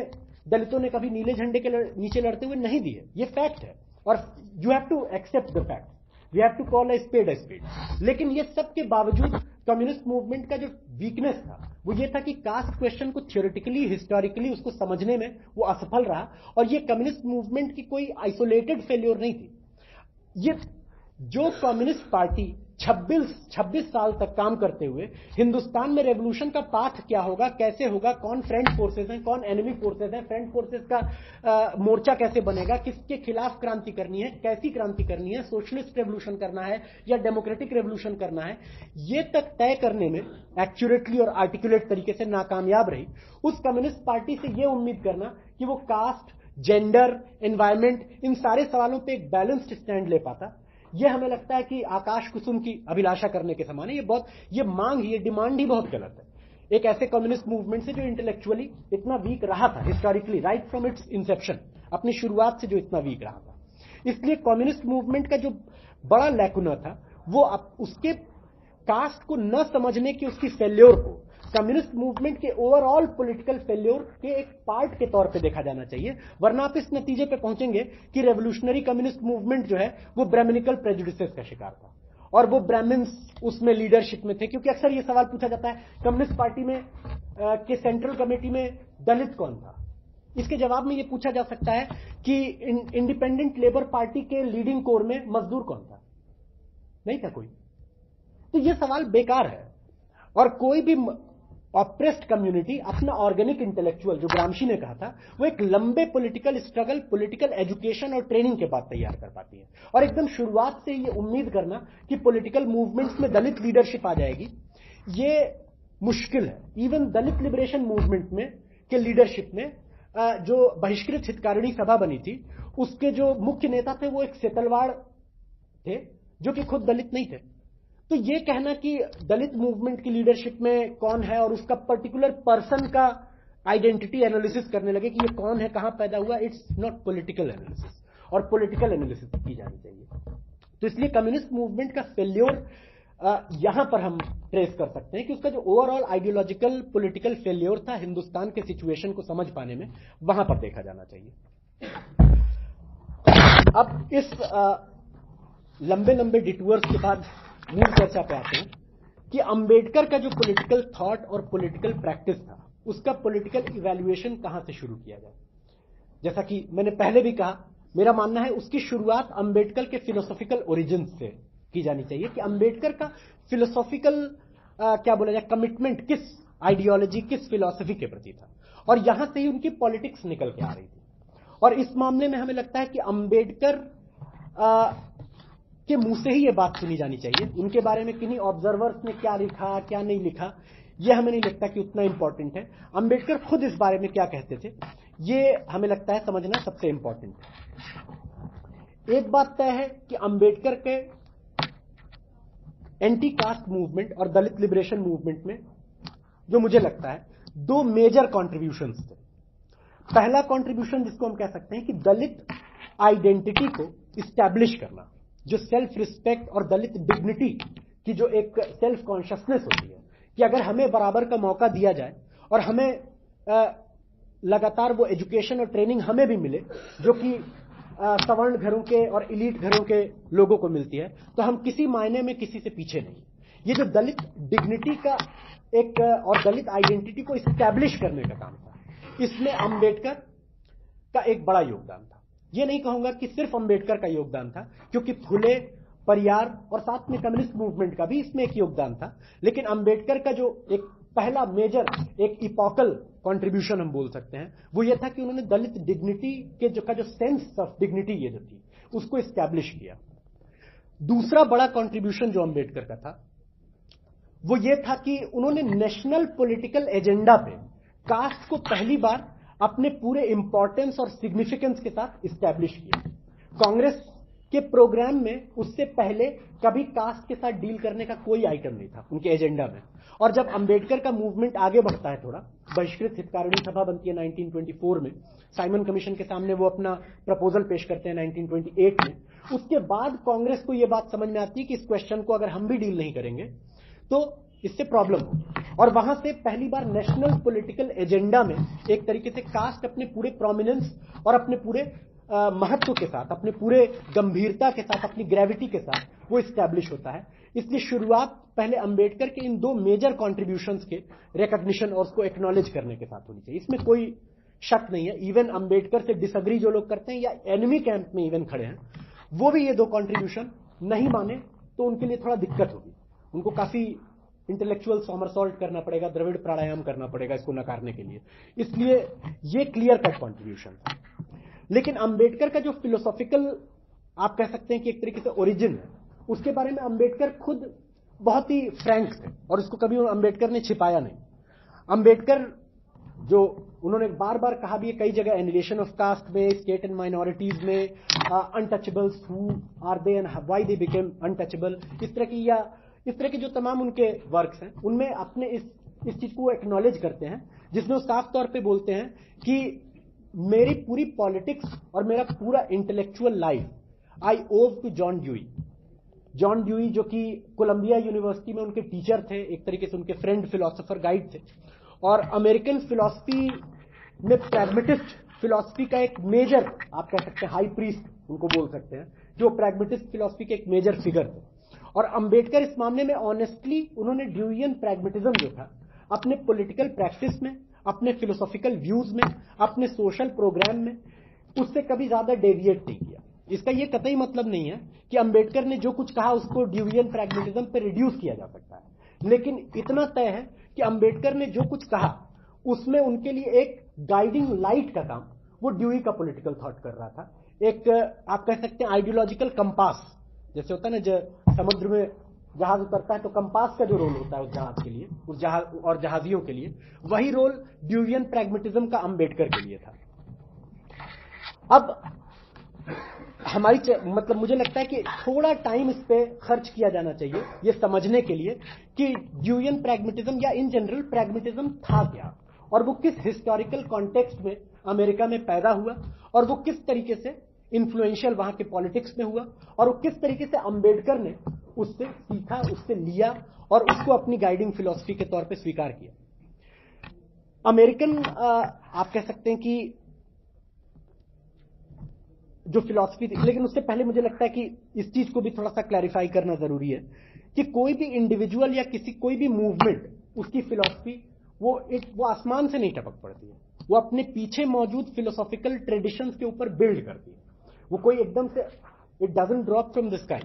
S1: दलितों ने कभी नीले झंडे के नीचे लड़ते हुए नहीं दी है। ये फैक्ट है और you have to accept the fact, we have to call a spade a spade. लेकिन ये सब के बावजूद कम्युनिस्ट मूवमेंट का जो वीकनेस था वो ये था कि कास्ट क्वेश्चन को थियोरेटिकली, हिस्टोरिकली उसको समझने में वो असफल रहा। और ये कम्युनिस्ट मूवमेंट की कोई आइसोलेटेड फेल्योर नहीं थी। ये जो कम्युनिस्ट पार्टी 26 साल तक काम करते हुए हिंदुस्तान में रेवोल्यूशन का पाथ क्या होगा, कैसे होगा, कौन फ्रंट फोर्सेस हैं, कौन एनिमी फोर्सेस हैं, फ्रंट फोर्सेस का मोर्चा कैसे बनेगा, किसके खिलाफ क्रांति करनी है, कैसी क्रांति करनी है, सोशलिस्ट रेवोल्यूशन करना है या डेमोक्रेटिक रेवोल्यूशन करना है, ये तक तय करने में एक्यूरेटली और आर्टिकुलेट तरीके से नाकामयाब रही। उस कम्युनिस्ट पार्टी से यह उम्मीद करना कि वो कास्ट, जेंडर, एनवायरमेंट, इन सारे सवालों पर एक बैलेंस्ड स्टैंड ले पाता, यह हमें लगता है कि आकाश कुसुम की अभिलाषा करने के समान है। ये मांग, ये डिमांड ही बहुत गलत है एक ऐसे कम्युनिस्ट मूवमेंट से जो इंटेलेक्चुअली इतना वीक रहा था, historically right from its inception, अपनी शुरुआत से जो इतना वीक रहा था। इसलिए कम्युनिस्ट मूवमेंट का जो बड़ा लैकुना था वो उसके कास्ट को न समझने की उसकी फेल्योर को कम्युनिस्ट मूवमेंट के ओवरऑल पॉलिटिकल फेल्योर के एक पार्ट के तौर पे देखा जाना चाहिए। वरना आप इस नतीजे पे पहुंचेंगे कि रेवोल्यूशनरी कम्युनिस्ट मूवमेंट जो है वो ब्राह्मणिकल प्रेजुडिसेस का शिकार था और वो ब्राह्मण्स उसमें लीडरशिप में थे। क्योंकि अक्सर ये सवाल पूछा जाता है कम्युनिस्ट पार्टी में के सेंट्रल कमेटी में दलित कौन था। इसके जवाब में ये पूछा जा सकता है कि इंडिपेंडेंट लेबर पार्टी के लीडिंग कोर में मजदूर कौन था, नहीं था कोई। तो ये सवाल बेकार है और कोई भी ऑप्रेस्ड कम्युनिटी अपना ऑर्गेनिक इंटेलेक्चुअल, जो ग्रामशी ने कहा था, वो एक लंबे पॉलिटिकल स्ट्रगल, पॉलिटिकल एजुकेशन और ट्रेनिंग के बाद तैयार कर पाती है। और एकदम शुरुआत से ये उम्मीद करना कि पॉलिटिकल मूवमेंट्स में दलित लीडरशिप आ जाएगी, ये मुश्किल है। इवन दलित लिबरेशन मूवमेंट में के लीडरशिप में जो बहिष्कृत हितकारिणी सभा बनी थी, उसके जो मुख्य नेता थे वो एक सेतलवाड़ थे जो कि खुद दलित नहीं थे। तो ये कहना कि दलित मूवमेंट की लीडरशिप में कौन है और उसका पर्टिकुलर पर्सन का आइडेंटिटी एनालिसिस करने लगे कि ये कौन है, कहां पैदा हुआ, इट्स नॉट पॉलिटिकल एनालिसिस। और पॉलिटिकल एनालिसिस की जानी चाहिए। तो इसलिए कम्युनिस्ट मूवमेंट का फेल्योर यहां पर हम ट्रेस कर सकते हैं कि उसका जो ओवरऑल आइडियोलॉजिकल पॉलिटिकल फेल्योर था हिंदुस्तान के सिचुएशन को समझ पाने में, वहां पर देखा जाना चाहिए। अब इस लंबे लंबे डिटूअर्स के बाद मूल चर्चा पे आते हैं कि अंबेडकर का जो पॉलिटिकल थॉट और पॉलिटिकल प्रैक्टिस था, उसका पॉलिटिकल इवैल्यूएशन कहां से शुरू किया जाए। जैसा कि मैंने पहले भी कहा, मेरा मानना है उसकी शुरुआत अंबेडकर के फिलोसॉफिकल ओरिजिन से की जानी चाहिए कि अंबेडकर का फिलोसॉफिकल क्या बोला जाए, कमिटमेंट किस आइडियोलॉजी, किस फिलॉसफी के प्रति था, और यहां से ही उनकी पॉलिटिक्स निकल के आ रही थी। और इस मामले में हमें लगता है कि अंबेडकर के मुंह से ही ये बात सुनी जानी चाहिए। उनके बारे में किन्हीं ऑब्जर्वर्स ने क्या लिखा, क्या नहीं लिखा, ये हमें नहीं लगता कि उतना इंपॉर्टेंट है। अंबेडकर खुद इस बारे में क्या कहते थे, ये हमें लगता है समझना सबसे इंपॉर्टेंट है। एक बात तय है कि अंबेडकर के एंटी कास्ट मूवमेंट और दलित लिबरेशन मूवमेंट में जो मुझे लगता है दो मेजर कॉन्ट्रीब्यूशंस थे। पहला कॉन्ट्रीब्यूशन जिसको हम कह सकते हैं कि दलित आइडेंटिटी को इस्टेब्लिश करना, जो सेल्फ रिस्पेक्ट और दलित डिग्निटी की जो एक सेल्फ कॉन्शियसनेस होती है कि अगर हमें बराबर का मौका दिया जाए और हमें लगातार वो एजुकेशन और ट्रेनिंग हमें भी मिले जो कि सवर्ण घरों के और इलीट घरों के लोगों को मिलती है, तो हम किसी मायने में किसी से पीछे नहीं। ये जो दलित डिग्निटी का एक और दलित आइडेंटिटी को इस्टेब्लिश करने का काम था, इसमें अंबेडकर का एक बड़ा योगदान था। ये नहीं कहूंगा कि सिर्फ अंबेडकर का योगदान था, क्योंकि फुले, परियार और साथ में कम्युनिस्ट मूवमेंट का भी इसमें एक योगदान था। लेकिन अंबेडकर का जो एक पहला मेजर, एक इपॉकल कंट्रीब्यूशन हम बोल सकते हैं, वो ये था कि उन्होंने दलित डिग्निटी के जो सेंस ऑफ डिग्निटी ये जो थी उसको इस्टेब्लिश किया। दूसरा बड़ा कंट्रीब्यूशन जो अंबेडकर का था वो ये था कि उन्होंने नेशनल पॉलिटिकल एजेंडा पे कास्ट को पहली बार अपने पूरे इंपॉर्टेंस और सिग्निफिकेंस के साथ इस्टेब्लिश किया। कांग्रेस कि प्रोग्राम में उससे पहले कभी कास्ट के साथ डील करने का कोई आइटम नहीं था उनके एजेंडा में। और जब अंबेडकर का मूवमेंट आगे बढ़ता है थोड़ा, बहिष्कृत हितकारिणी सभा बनती है 1924 में, साइमन कमीशन के सामने वो अपना प्रपोजल पेश करते हैं 1928 में, उसके बाद कांग्रेस को यह बात समझ में आती है कि इस क्वेश्चन को अगर हम भी डील नहीं करेंगे तो इससे प्रॉब्लम होगी। और वहां से पहली बार नेशनल पॉलिटिकल एजेंडा में एक तरीके से कास्ट अपने पूरे प्रोमिनेंस और अपने पूरे महत्व के साथ, अपने पूरे गंभीरता के साथ, अपनी ग्रेविटी के साथ वो इस्टेब्लिश होता है। इसलिए शुरुआत पहले अंबेडकर के इन दो मेजर कॉन्ट्रीब्यूशंस के रिकॉग्निशन और उसको एक्नॉलेज करने के साथ होनी चाहिए, इसमें कोई शक नहीं है। इवन अंबेडकर से डिसएग्री जो लोग करते हैं या एनिमी कैंप में इवन खड़े हैं, वो भी ये दो कॉन्ट्रीब्यूशन नहीं माने तो उनके लिए थोड़ा दिक्कत होगी, उनको काफी इंटेलेक्चुअल सॉमरसॉल्ट करना पड़ेगा, द्रविड़ प्राणायाम करना पड़ेगा इसको नकारने के लिए। इसलिए ये क्लियर कट कॉन्ट्रीब्यूशन था। लेकिन अंबेडकर का जो फिलोसॉफिकल आप कह सकते हैं कि एक तरीके से ओरिजिन है, उसके बारे में अंबेडकर खुद बहुत ही फ्रैंक थे और इसको कभी अंबेडकर ने छिपाया नहीं। अंबेडकर जो उन्होंने बार बार कहा भी है कई जगह, एनिलेशन ऑफ कास्ट में, स्टेट एंड माइनॉरिटीज में, untouchables, who are they and why they became untouchable, इस तरह की जो तमाम उनके वर्क्स हैं उनमें अपने इस चीज को एक्नॉलेज करते हैं, जिसमें वो साफ तौर पे बोलते हैं कि मेरी पूरी पॉलिटिक्स और मेरा पूरा intellectual life I owe to John Dewey. John Dewey जो कि कोलंबिया यूनिवर्सिटी में उनके टीचर थे, एक तरीके से उनके फ्रेंड, फिलोसोफर, गाइड थे, और अमेरिकन फिलॉसफी में प्रैग्मेटिस्ट फिलॉसफी का एक मेजर, आप कह सकते हैं हाई प्रीस्ट उनको बोल सकते हैं, जो प्रैग्मेटिस्ट फिलॉसफी के एक मेजर फिगर थे। और अंबेडकर इस मामले में ऑनेस्टली उन्होंने ड्यूइयन प्रैग्मेटिज्म जो था अपने पॉलिटिकल प्रैक्टिस में, अपने फिलोसॉफिकल व्यूज में, अपने सोशल प्रोग्राम में उससे कभी ज्यादा डेविएट नहीं किया। इसका यह कतई मतलब नहीं है कि अंबेडकर ने जो कुछ कहा उसको ड्यूइयन प्रैग्मेटिज्म पे रिड्यूस किया जा सकता है, लेकिन इतना तय है कि अंबेडकर ने जो कुछ कहा उसमें उनके लिए एक गाइडिंग लाइट का काम वो ड्यूई का पॉलिटिकल थॉट कर रहा था। एक आप कह सकते हैं आइडियोलॉजिकल कंपास, जैसे होता है ना जब समुद्र में जहाज उतरता है तो कंपास का जो रोल होता है उस जहाज के लिए, उस जहाज और जहाजियों के लिए, वही रोल ड्यूइयन प्रैग्मेटिज्म का अंबेडकर के लिए था। अब हमारी मतलब मुझे लगता है कि थोड़ा टाइम इस पे खर्च किया जाना चाहिए ये समझने के लिए कि ड्यूइयन प्रैग्मेटिज्म या इन जनरल प्रैग्मेटिज्म था क्या, और वो किस हिस्टोरिकल कॉन्टेक्स्ट में अमेरिका में पैदा हुआ, और वो किस तरीके से इन्फ्लुएंशियल वहां के पॉलिटिक्स में हुआ, और वो किस तरीके से अंबेडकर ने उससे सीखा, उससे लिया और उसको अपनी गाइडिंग फिलॉसफी के तौर पे स्वीकार किया। अमेरिकन आप कह सकते हैं कि जो फिलॉसफी थी, लेकिन उससे पहले मुझे लगता है कि इस चीज को भी थोड़ा सा क्लैरिफाई करना जरूरी है कि कोई भी इंडिविजुअल या कोई भी मूवमेंट, उसकी फिलॉसफी वो आसमान से नहीं टपक पड़ती है, वो अपने पीछे मौजूद फिलोसॉफिकल ट्रेडिशंस के ऊपर बिल्ड करती है। वो कोई एकदम से it doesn't drop from the sky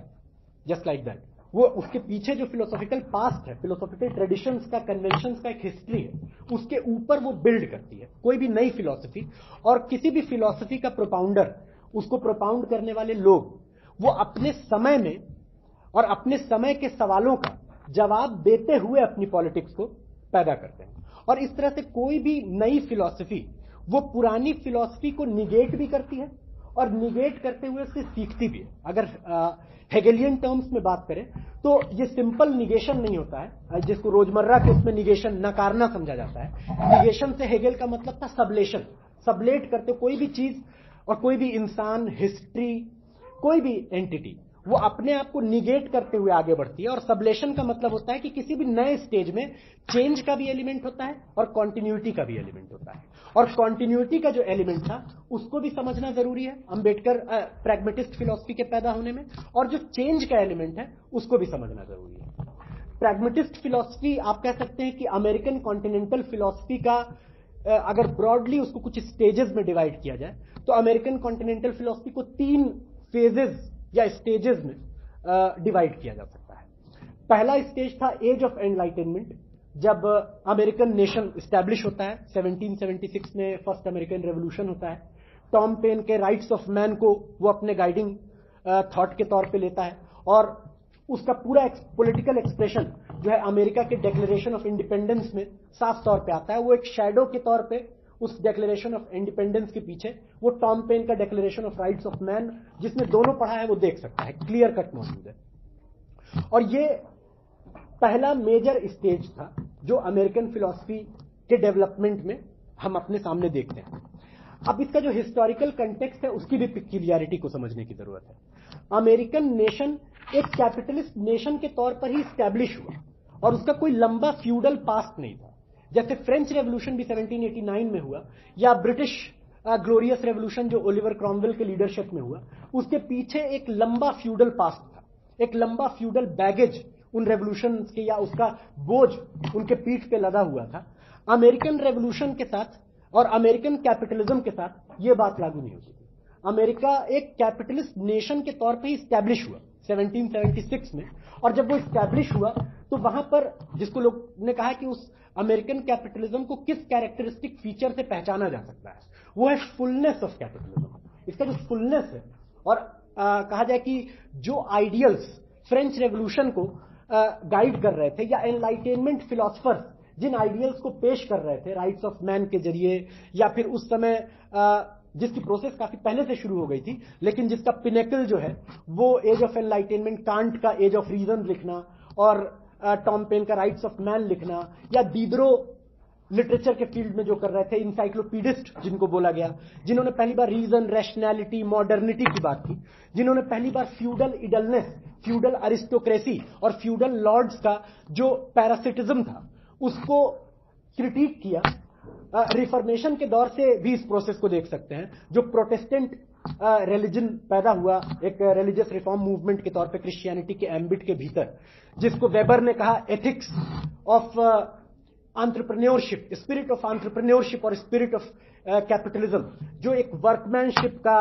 S1: just like that. वो उसके पीछे जो फिलोसॉफिकल पास्ट है, फिलोसॉफिकल ट्रेडिशंस का, कन्वेंशंस का एक हिस्ट्री है, उसके ऊपर वो बिल्ड करती है कोई भी नई फिलॉसफी। और किसी भी फिलॉसफी का प्रोपाउंडर, उसको प्रोपाउंड करने वाले लोग, वो अपने समय में और अपने समय के सवालों का जवाब देते हुए अपनी पॉलिटिक्स को पैदा करते हैं। और इस तरह से कोई भी नई फिलॉसफी वो पुरानी फिलॉसफी को निगेट भी करती है और निगेट करते हुए उससे सीखती भी है। अगर हेगेलियन टर्म्स में बात करें तो ये सिंपल निगेशन नहीं होता है, जिसको रोजमर्रा के उसमें निगेशन, नकारना समझा जाता है। निगेशन से हेगेल का मतलब था सबलेशन, सबलेट करते कोई भी चीज और कोई भी इंसान, हिस्ट्री, कोई भी एंटिटी, वो अपने आप को निगेट करते हुए आगे बढ़ती है। और सबलेशन का मतलब होता है कि किसी भी नए स्टेज में चेंज का भी एलिमेंट होता है और कॉन्टिन्यूटी का भी एलिमेंट होता है। और कॉन्टिन्यूटी का जो एलिमेंट था उसको भी समझना जरूरी है अंबेडकर प्रैग्मेटिस्ट फिलॉसफी के पैदा होने में, और जो चेंज का एलिमेंट है उसको भी समझना जरूरी है। प्रैग्मेटिस्ट फिलॉसफी आप कह सकते हैं कि अमेरिकन कॉन्टिनेंटल फिलॉसफी का अगर ब्रॉडली उसको कुछ स्टेजेस में डिवाइड किया जाए तो अमेरिकन कॉन्टिनेंटल फिलॉसफी को 3 फेजेस या स्टेजेस में डिवाइड किया जा सकता है। पहला स्टेज था एज ऑफ एनलाइटनमेंट, जब अमेरिकन नेशन स्टैब्लिश होता है। 1776 में फर्स्ट अमेरिकन रेवोल्यूशन होता है। टॉम पेन के राइट्स ऑफ मैन को वो अपने गाइडिंग थॉट के तौर पे लेता है, और उसका पूरा पॉलिटिकल एक्सप्रेशन जो है अमेरिका के डिक्लेरेशन ऑफ इंडिपेंडेंस में साफ तौर पे आता है। वो एक शैडो के तौर पे उस डिक्लेरेशन ऑफ इंडिपेंडेंस के पीछे वो टॉम पेन का declaration of rights of man, जिसने दोनों पढ़ा है वो देख सकता है, क्लियर कट मौजूद है। और ये पहला मेजर स्टेज था जो अमेरिकन फिलॉसफी के डेवलपमेंट में हम अपने सामने देखते हैं। अब इसका जो हिस्टोरिकल कंटेक्स्ट है उसकी भी पिक्यूलियरिटी को समझने की जरूरत है। अमेरिकन नेशन एक कैपिटलिस्ट नेशन के तौर पर ही स्टैब्लिश हुआ और उसका कोई लंबा फ्यूडल पास्ट नहीं था। जैसे फ्रेंच रेवोल्यूशन भी 1789 में हुआ या ब्रिटिश ग्लोरियस रेवोल्यूशन जो ओलिवर क्रॉमवेल के लीडरशिप में हुआ, उसके पीछे एक लंबा फ्यूडल पास्ट था, एक लंबा फ्यूडल बैगेज उन रेवोल्यूशन के या उसका बोझ उनके पीठ पे लदा हुआ था। अमेरिकन रेवोल्यूशन के साथ और अमेरिकन कैपिटलिज्म के साथ यह बात लागू नहीं होती। अमेरिका एक कैपिटलिस्ट नेशन के तौर पर ही स्टैब्लिश हुआ 1776 में, और जब वो स्टैब्लिश हुआ तो वहां पर जिसको लोग ने कहा कि उस अमेरिकन कैपिटलिज्म को किस कैरेक्टरिस्टिक फीचर से पहचाना जा सकता है, वो है फुलनेस ऑफ कैपिटलिज्म। इसका जो फुलनेस है, और कहा जाए कि जो आइडियल्स फ्रेंच रेवोल्यूशन को गाइड कर रहे थे या एनलाइटेनमेंट फिलोसफर्स जिन आइडियल्स को पेश कर रहे थे राइट्स ऑफ मैन के जरिए, या फिर उस समय जिसकी प्रोसेस काफी पहले से शुरू हो गई थी, लेकिन जिसका पिनेकल जो है वो एज ऑफ एनलाइटेनमेंट, कांट का एज ऑफ रीजन लिखना और टॉम पेन का राइट्स ऑफ मैन लिखना, या दीदरो लिटरेचर के फील्ड में जो कर रहे थे इंसाइक्लोपीडिस्ट जिनको बोला गया, जिन्होंने पहली बार रीजन, रैशनैलिटी, मॉडर्निटी की बात की, जिन्होंने पहली बार फ्यूडल इडलनेस, फ्यूडल अरिस्टोक्रेसी और फ्यूडल लॉर्ड्स का जो पैरासिटिज्म था उसको क्रिटिक किया। रिफॉर्मेशन के दौर से भी इस प्रोसेस को देख सकते हैं, जो प्रोटेस्टेंट रिलीजन पैदा हुआ एक रिलीजियस रिफॉर्म मूवमेंट के तौर पे क्रिश्चियनिटी के एम्बिट के भीतर, जिसको वेबर ने कहा ethics of entrepreneurship, spirit of entrepreneurship और स्पिरिट ऑफ कैपिटलिज्म, जो एक वर्कमैनशिप का,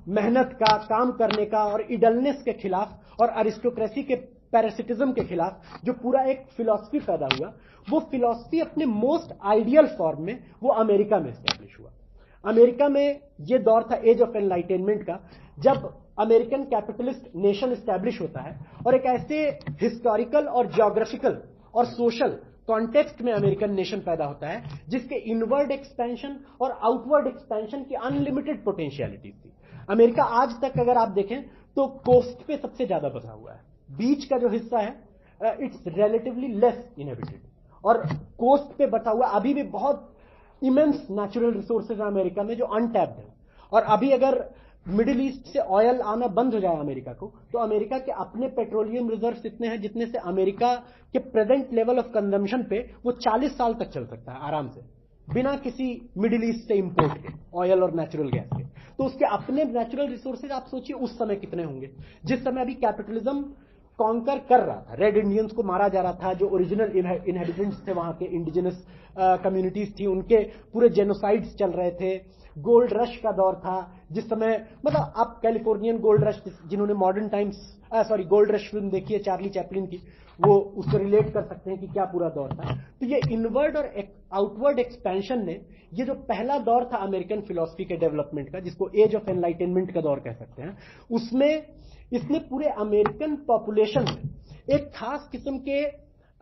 S1: मेहनत का, काम करने का और इडलनेस के खिलाफ और अरिस्टोक्रेसी के पैरासिटिज्म के खिलाफ जो पूरा एक फिलॉसफी पैदा हुआ, वो फिलॉसफी अपने मोस्ट आइडियल फॉर्म में वो अमेरिका में एस्टैब्लिश हुआ। अमेरिका में ये दौर था एज ऑफ एनलाइटेनमेंट का, जब अमेरिकन कैपिटलिस्ट नेशन एस्टैब्लिश होता है और एक ऐसे हिस्टोरिकल और ज्योग्राफिकल और सोशल कॉन्टेक्स्ट में अमेरिकन नेशन पैदा होता है जिसके इनवर्ड एक्सपेंशन और आउटवर्ड एक्सपेंशन की अनलिमिटेड पोटेंशियलिटी थी। अमेरिका आज तक अगर आप देखें तो कोस्ट पे सबसे ज्यादा बसा हुआ है, बीच का जो हिस्सा है इट्स रिलेटिवली लेस इनहेबिटेड, और कोस्ट पे बचा हुआ अभी भी बहुत इमेंस नेचुरल रिसोर्सेज है अमेरिका में जो अनटैप्ड है। और अभी अगर मिडिल ईस्ट से ऑयल आना बंद हो जाए अमेरिका को, तो अमेरिका के अपने पेट्रोलियम रिजर्व्स इतने हैं जितने से अमेरिका के प्रेजेंट लेवल ऑफ कंजम्पशन पे वो 40 साल तक चल सकता है आराम से, बिना किसी मिडिल ईस्ट से इंपोर्ट के ऑयल और नेचुरल गैस के। तो उसके अपने नेचुरल रिसोर्सेज आप सोचिए उस समय कितने होंगे, जिस समय अभी कैपिटलिज्म कॉन्कर कर रहा था, रेड इंडियंस को मारा जा रहा था, जो ओरिजिनल इनहेबिटेंट्स थे वहां के, इंडिजिनस कम्युनिटीज थी, उनके पूरे जेनोसाइड्स चल रहे थे, गोल्ड रश का दौर था, जिस समय मतलब आप कैलिफोर्नियन गोल्ड रश, जिन्होंने modern times gold rush film देखी है चार्ली चैपलिन की, वो उसको रिलेट कर सकते हैं कि क्या पूरा दौर था। तो ये इनवर्ड और आउटवर्ड एक्सपेंशन ने ये जो पहला दौर था अमेरिकन फिलॉसफी के डेवलपमेंट का, जिसको एज ऑफ एनलाइटेनमेंट का दौर कह सकते हैं, उसमें इसने पूरे अमेरिकन पॉपुलेशन में एक खास किस्म के,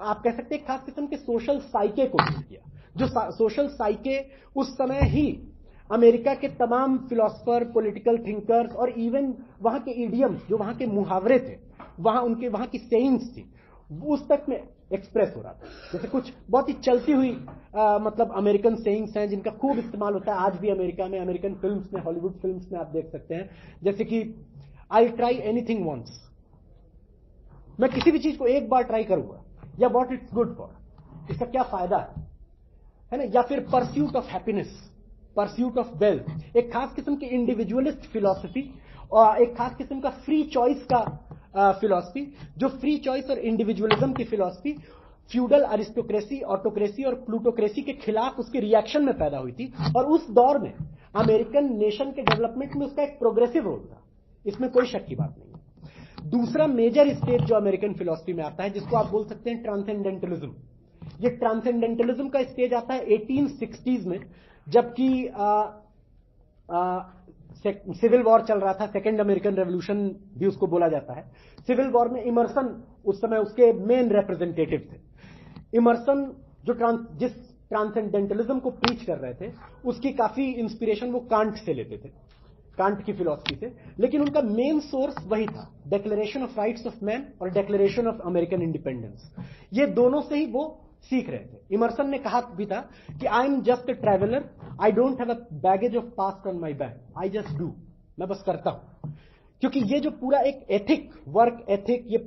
S1: आप कह सकते हैं एक खास किस्म के सोशल साइके को बिल्ड किया, जो सोशल साइके उस समय ही अमेरिका के तमाम फिलोसफर, पॉलिटिकल थिंकर्स और इवन वहां के इडियम्स, जो वहां के मुहावरे थे, वहां की सेइंग्स थी, उस तक में एक्सप्रेस हो रहा था। जैसे कुछ बहुत ही चलती हुई मतलब अमेरिकन सेइंग्स हैं जिनका खूब इस्तेमाल होता है आज भी अमेरिका में, अमेरिकन फिल्म्स में, हॉलीवुड फिल्म्स में आप देख सकते हैं, जैसे कि आई ट्राई एनीथिंग वंस, मैं किसी भी चीज को एक बार ट्राई करूंगा, या व्हाट इट्स गुड फॉर, इसका क्या फायदा है ना, या फिर pursuit of happiness, pursuit of wealth, एक खास किस्म की इंडिविजुअलिस्ट फिलॉसफी और एक खास किस्म का फ्री चॉइस का फिलॉसफी, जो फ्री चॉइस और इंडिविजुअलिज्म की फिलॉसफी फ्यूडल अरिस्टोक्रेसी, ऑटोक्रेसी और प्लूटोक्रेसी के खिलाफ उसके रिएक्शन में पैदा हुई थी। और उस दौर में अमेरिकन नेशन के डेवलपमेंट में उसका एक प्रोग्रेसिव रोल था, इसमें कोई शक की बात नहीं है। दूसरा मेजर स्टेज जो अमेरिकन फिलॉसफी में आता है, जिसको आप बोल सकते हैं ट्रांसेंडेंटलिज्म, ये ट्रांसेंडेंटलिज्म का स्टेज आता है 1860s में, जबकि सिविल वॉर चल रहा था, सेकेंड अमेरिकन रेवोल्यूशन भी उसको बोला जाता है। सिविल वॉर में इमर्सन उस समय उसके मेन रिप्रेजेंटेटिव थे। इमर्सन जिस ट्रांसेंडेंटलिज्म को प्रीच कर रहे थे, उसकी काफी इंस्पिरेशन वो कांट से लेते थे, कांट की फिलॉसफी से, लेकिन उनका मेन सोर्स वही था, declaration of rights of man और डिक्लेरेशन ऑफ अमेरिकन इंडिपेंडेंस। ये दोनों से ही वो सीख रहे थे। इमर्सन ने कहा भी था कि I am just a traveller, I don't have a baggage of past on my back, I just do, मैं बस करता हूं। क्योंकि ये जो पूरा एक एथिक, वर्क एथिक, ये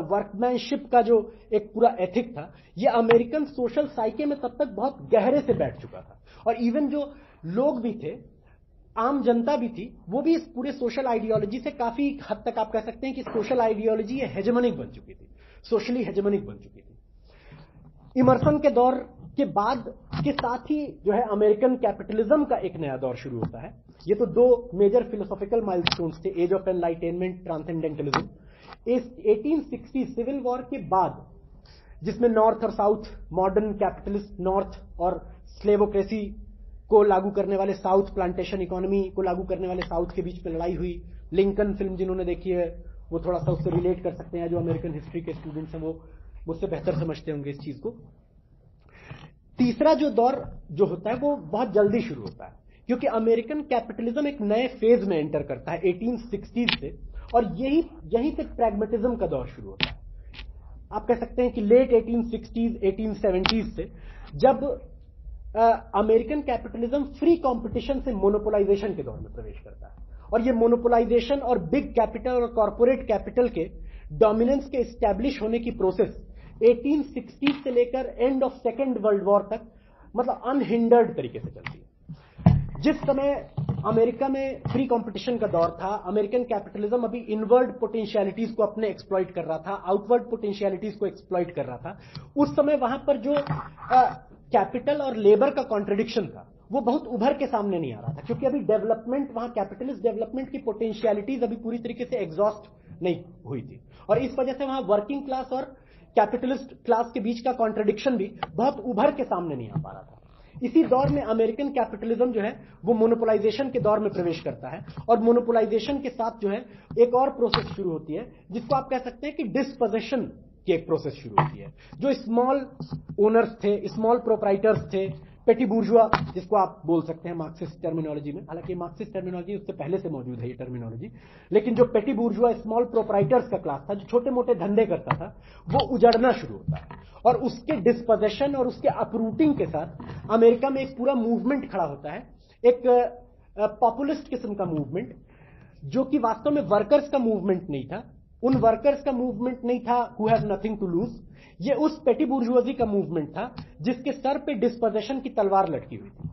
S1: वर्कमैनशिप का जो एक पूरा एथिक था, ये अमेरिकन सोशल साइके में तब तक बहुत गहरे से बैठ चुका था। और इवन जो लोग भी थे, आम जनता भी थी, वो भी इस पूरे सोशल आइडियोलॉजी से काफी हद तक आप कह सकते हैं कि सोशल आइडियोलॉजी ये हेजेमोनिक बन चुकी थी, सोशली हेजेमोनिक बन चुकी थी। इमर्सन के दौर के बाद के साथ ही जो है अमेरिकन कैपिटलिज्म का एक नया दौर शुरू होता है। ये तो दो मेजर फिलोसॉफिकल माइलस्टोन्स थे, एज ऑफ एनलाइटेनमेंट, ट्रांसेंडेंटलिज्म। इस 1860 सिविल वॉर के बाद, जिसमें नॉर्थ और साउथ, मॉडर्न कैपिटलिस्ट नॉर्थ और स्लेवोक्रेसी को लागू करने वाले साउथ, प्लांटेशन इकोनॉमी को लागू करने वाले साउथ के बीच में लड़ाई हुई। लिंकन फिल्म जिन्होंने देखी है वो थोड़ा सा उससे रिलेट कर सकते हैं, जो अमेरिकन हिस्ट्री के स्टूडेंट्स हैं वो मुझसे बेहतर समझते होंगे इस चीज को। तीसरा जो दौर जो होता है वो बहुत जल्दी शुरू होता है, क्योंकि अमेरिकन कैपिटलिज्म एक नए फेज में एंटर करता है 1860 से, और यहीं से प्रैग्मेटिज्म का दौर शुरू होता है। आप कह सकते हैं कि लेट 1860s 1870s से, जब अमेरिकन कैपिटलिज्म फ्री कंपटीशन से मोनोपोलाइजेशन के दौर में प्रवेश करता है। और ये मोनोपोलाइजेशन और बिग कैपिटल और कॉर्पोरेट कैपिटल के डोमिनेंस के एस्टैब्लिश होने की प्रोसेस 1860 से लेकर end of second world war तक मतलब अनहिंडर्ड तरीके से चलती है। जिस समय अमेरिका में फ्री कंपटीशन का दौर था, अमेरिकन कैपिटलिज्म अभी इनवर्ड पोटेंशियलिटीज को अपने एक्सप्लॉइट कर रहा था, आउटवर्ड पोटेंशियलिटीज को एक्सप्लॉइट कर रहा था। उस समय वहां पर जो कैपिटल और लेबर का कॉन्ट्रडिक्शन था वो बहुत उभर के सामने नहीं आ रहा था, क्योंकि अभी डेवलपमेंट, वहां कैपिटलिस्ट डेवलपमेंट की पोटेंशियलिटीज अभी पूरी तरीके से एग्जॉस्ट नहीं हुई थी। और इस वजह से वहां वर्किंग क्लास और कैपिटलिस्ट क्लास के बीच का कॉन्ट्रडिक्शन भी बहुत उभर के सामने नहीं आ पा रहा था। इसी दौर में अमेरिकन कैपिटलिज्म जो है वो मोनोपोलाइजेशन के दौर में प्रवेश करता है, और मोनोपोलाइजेशन के साथ जो है एक और प्रोसेस शुरू होती है, जिसको आप कह सकते हैं कि डिस्पोजेशन की एक प्रोसेस शुरू होती है। जो स्मॉल ओनर्स थे, स्मॉल प्रोप्राइटर्स थे, पेटी बुर्जुआ जिसको आप बोल सकते हैं मार्क्सिस्ट टर्मिनोलॉजी में, हालांकि मार्क्सिस्ट टर्मिनोलॉजी उससे पहले से मौजूद है ये टर्मिनोलॉजी, लेकिन जो पेटी बुर्जुआ स्मॉल प्रोप्राइटर्स का क्लास था, जो छोटे मोटे धंधे करता था, वो उजड़ना शुरू होता है। और उसके डिस्पोजेशन और उसके अपरूटिंग के साथ अमेरिका में एक पूरा मूवमेंट खड़ा होता है, एक पॉपुलिस्ट किस्म का मूवमेंट, जो कि वास्तव में वर्कर्स का मूवमेंट नहीं था। उन वर्कर्स का मूवमेंट नहीं था who have nothing to lose, ये उस पेटी बुर्जुआजी का मूवमेंट था जिसके सर पे डिस्पोजेशन की तलवार लटकी हुई थी।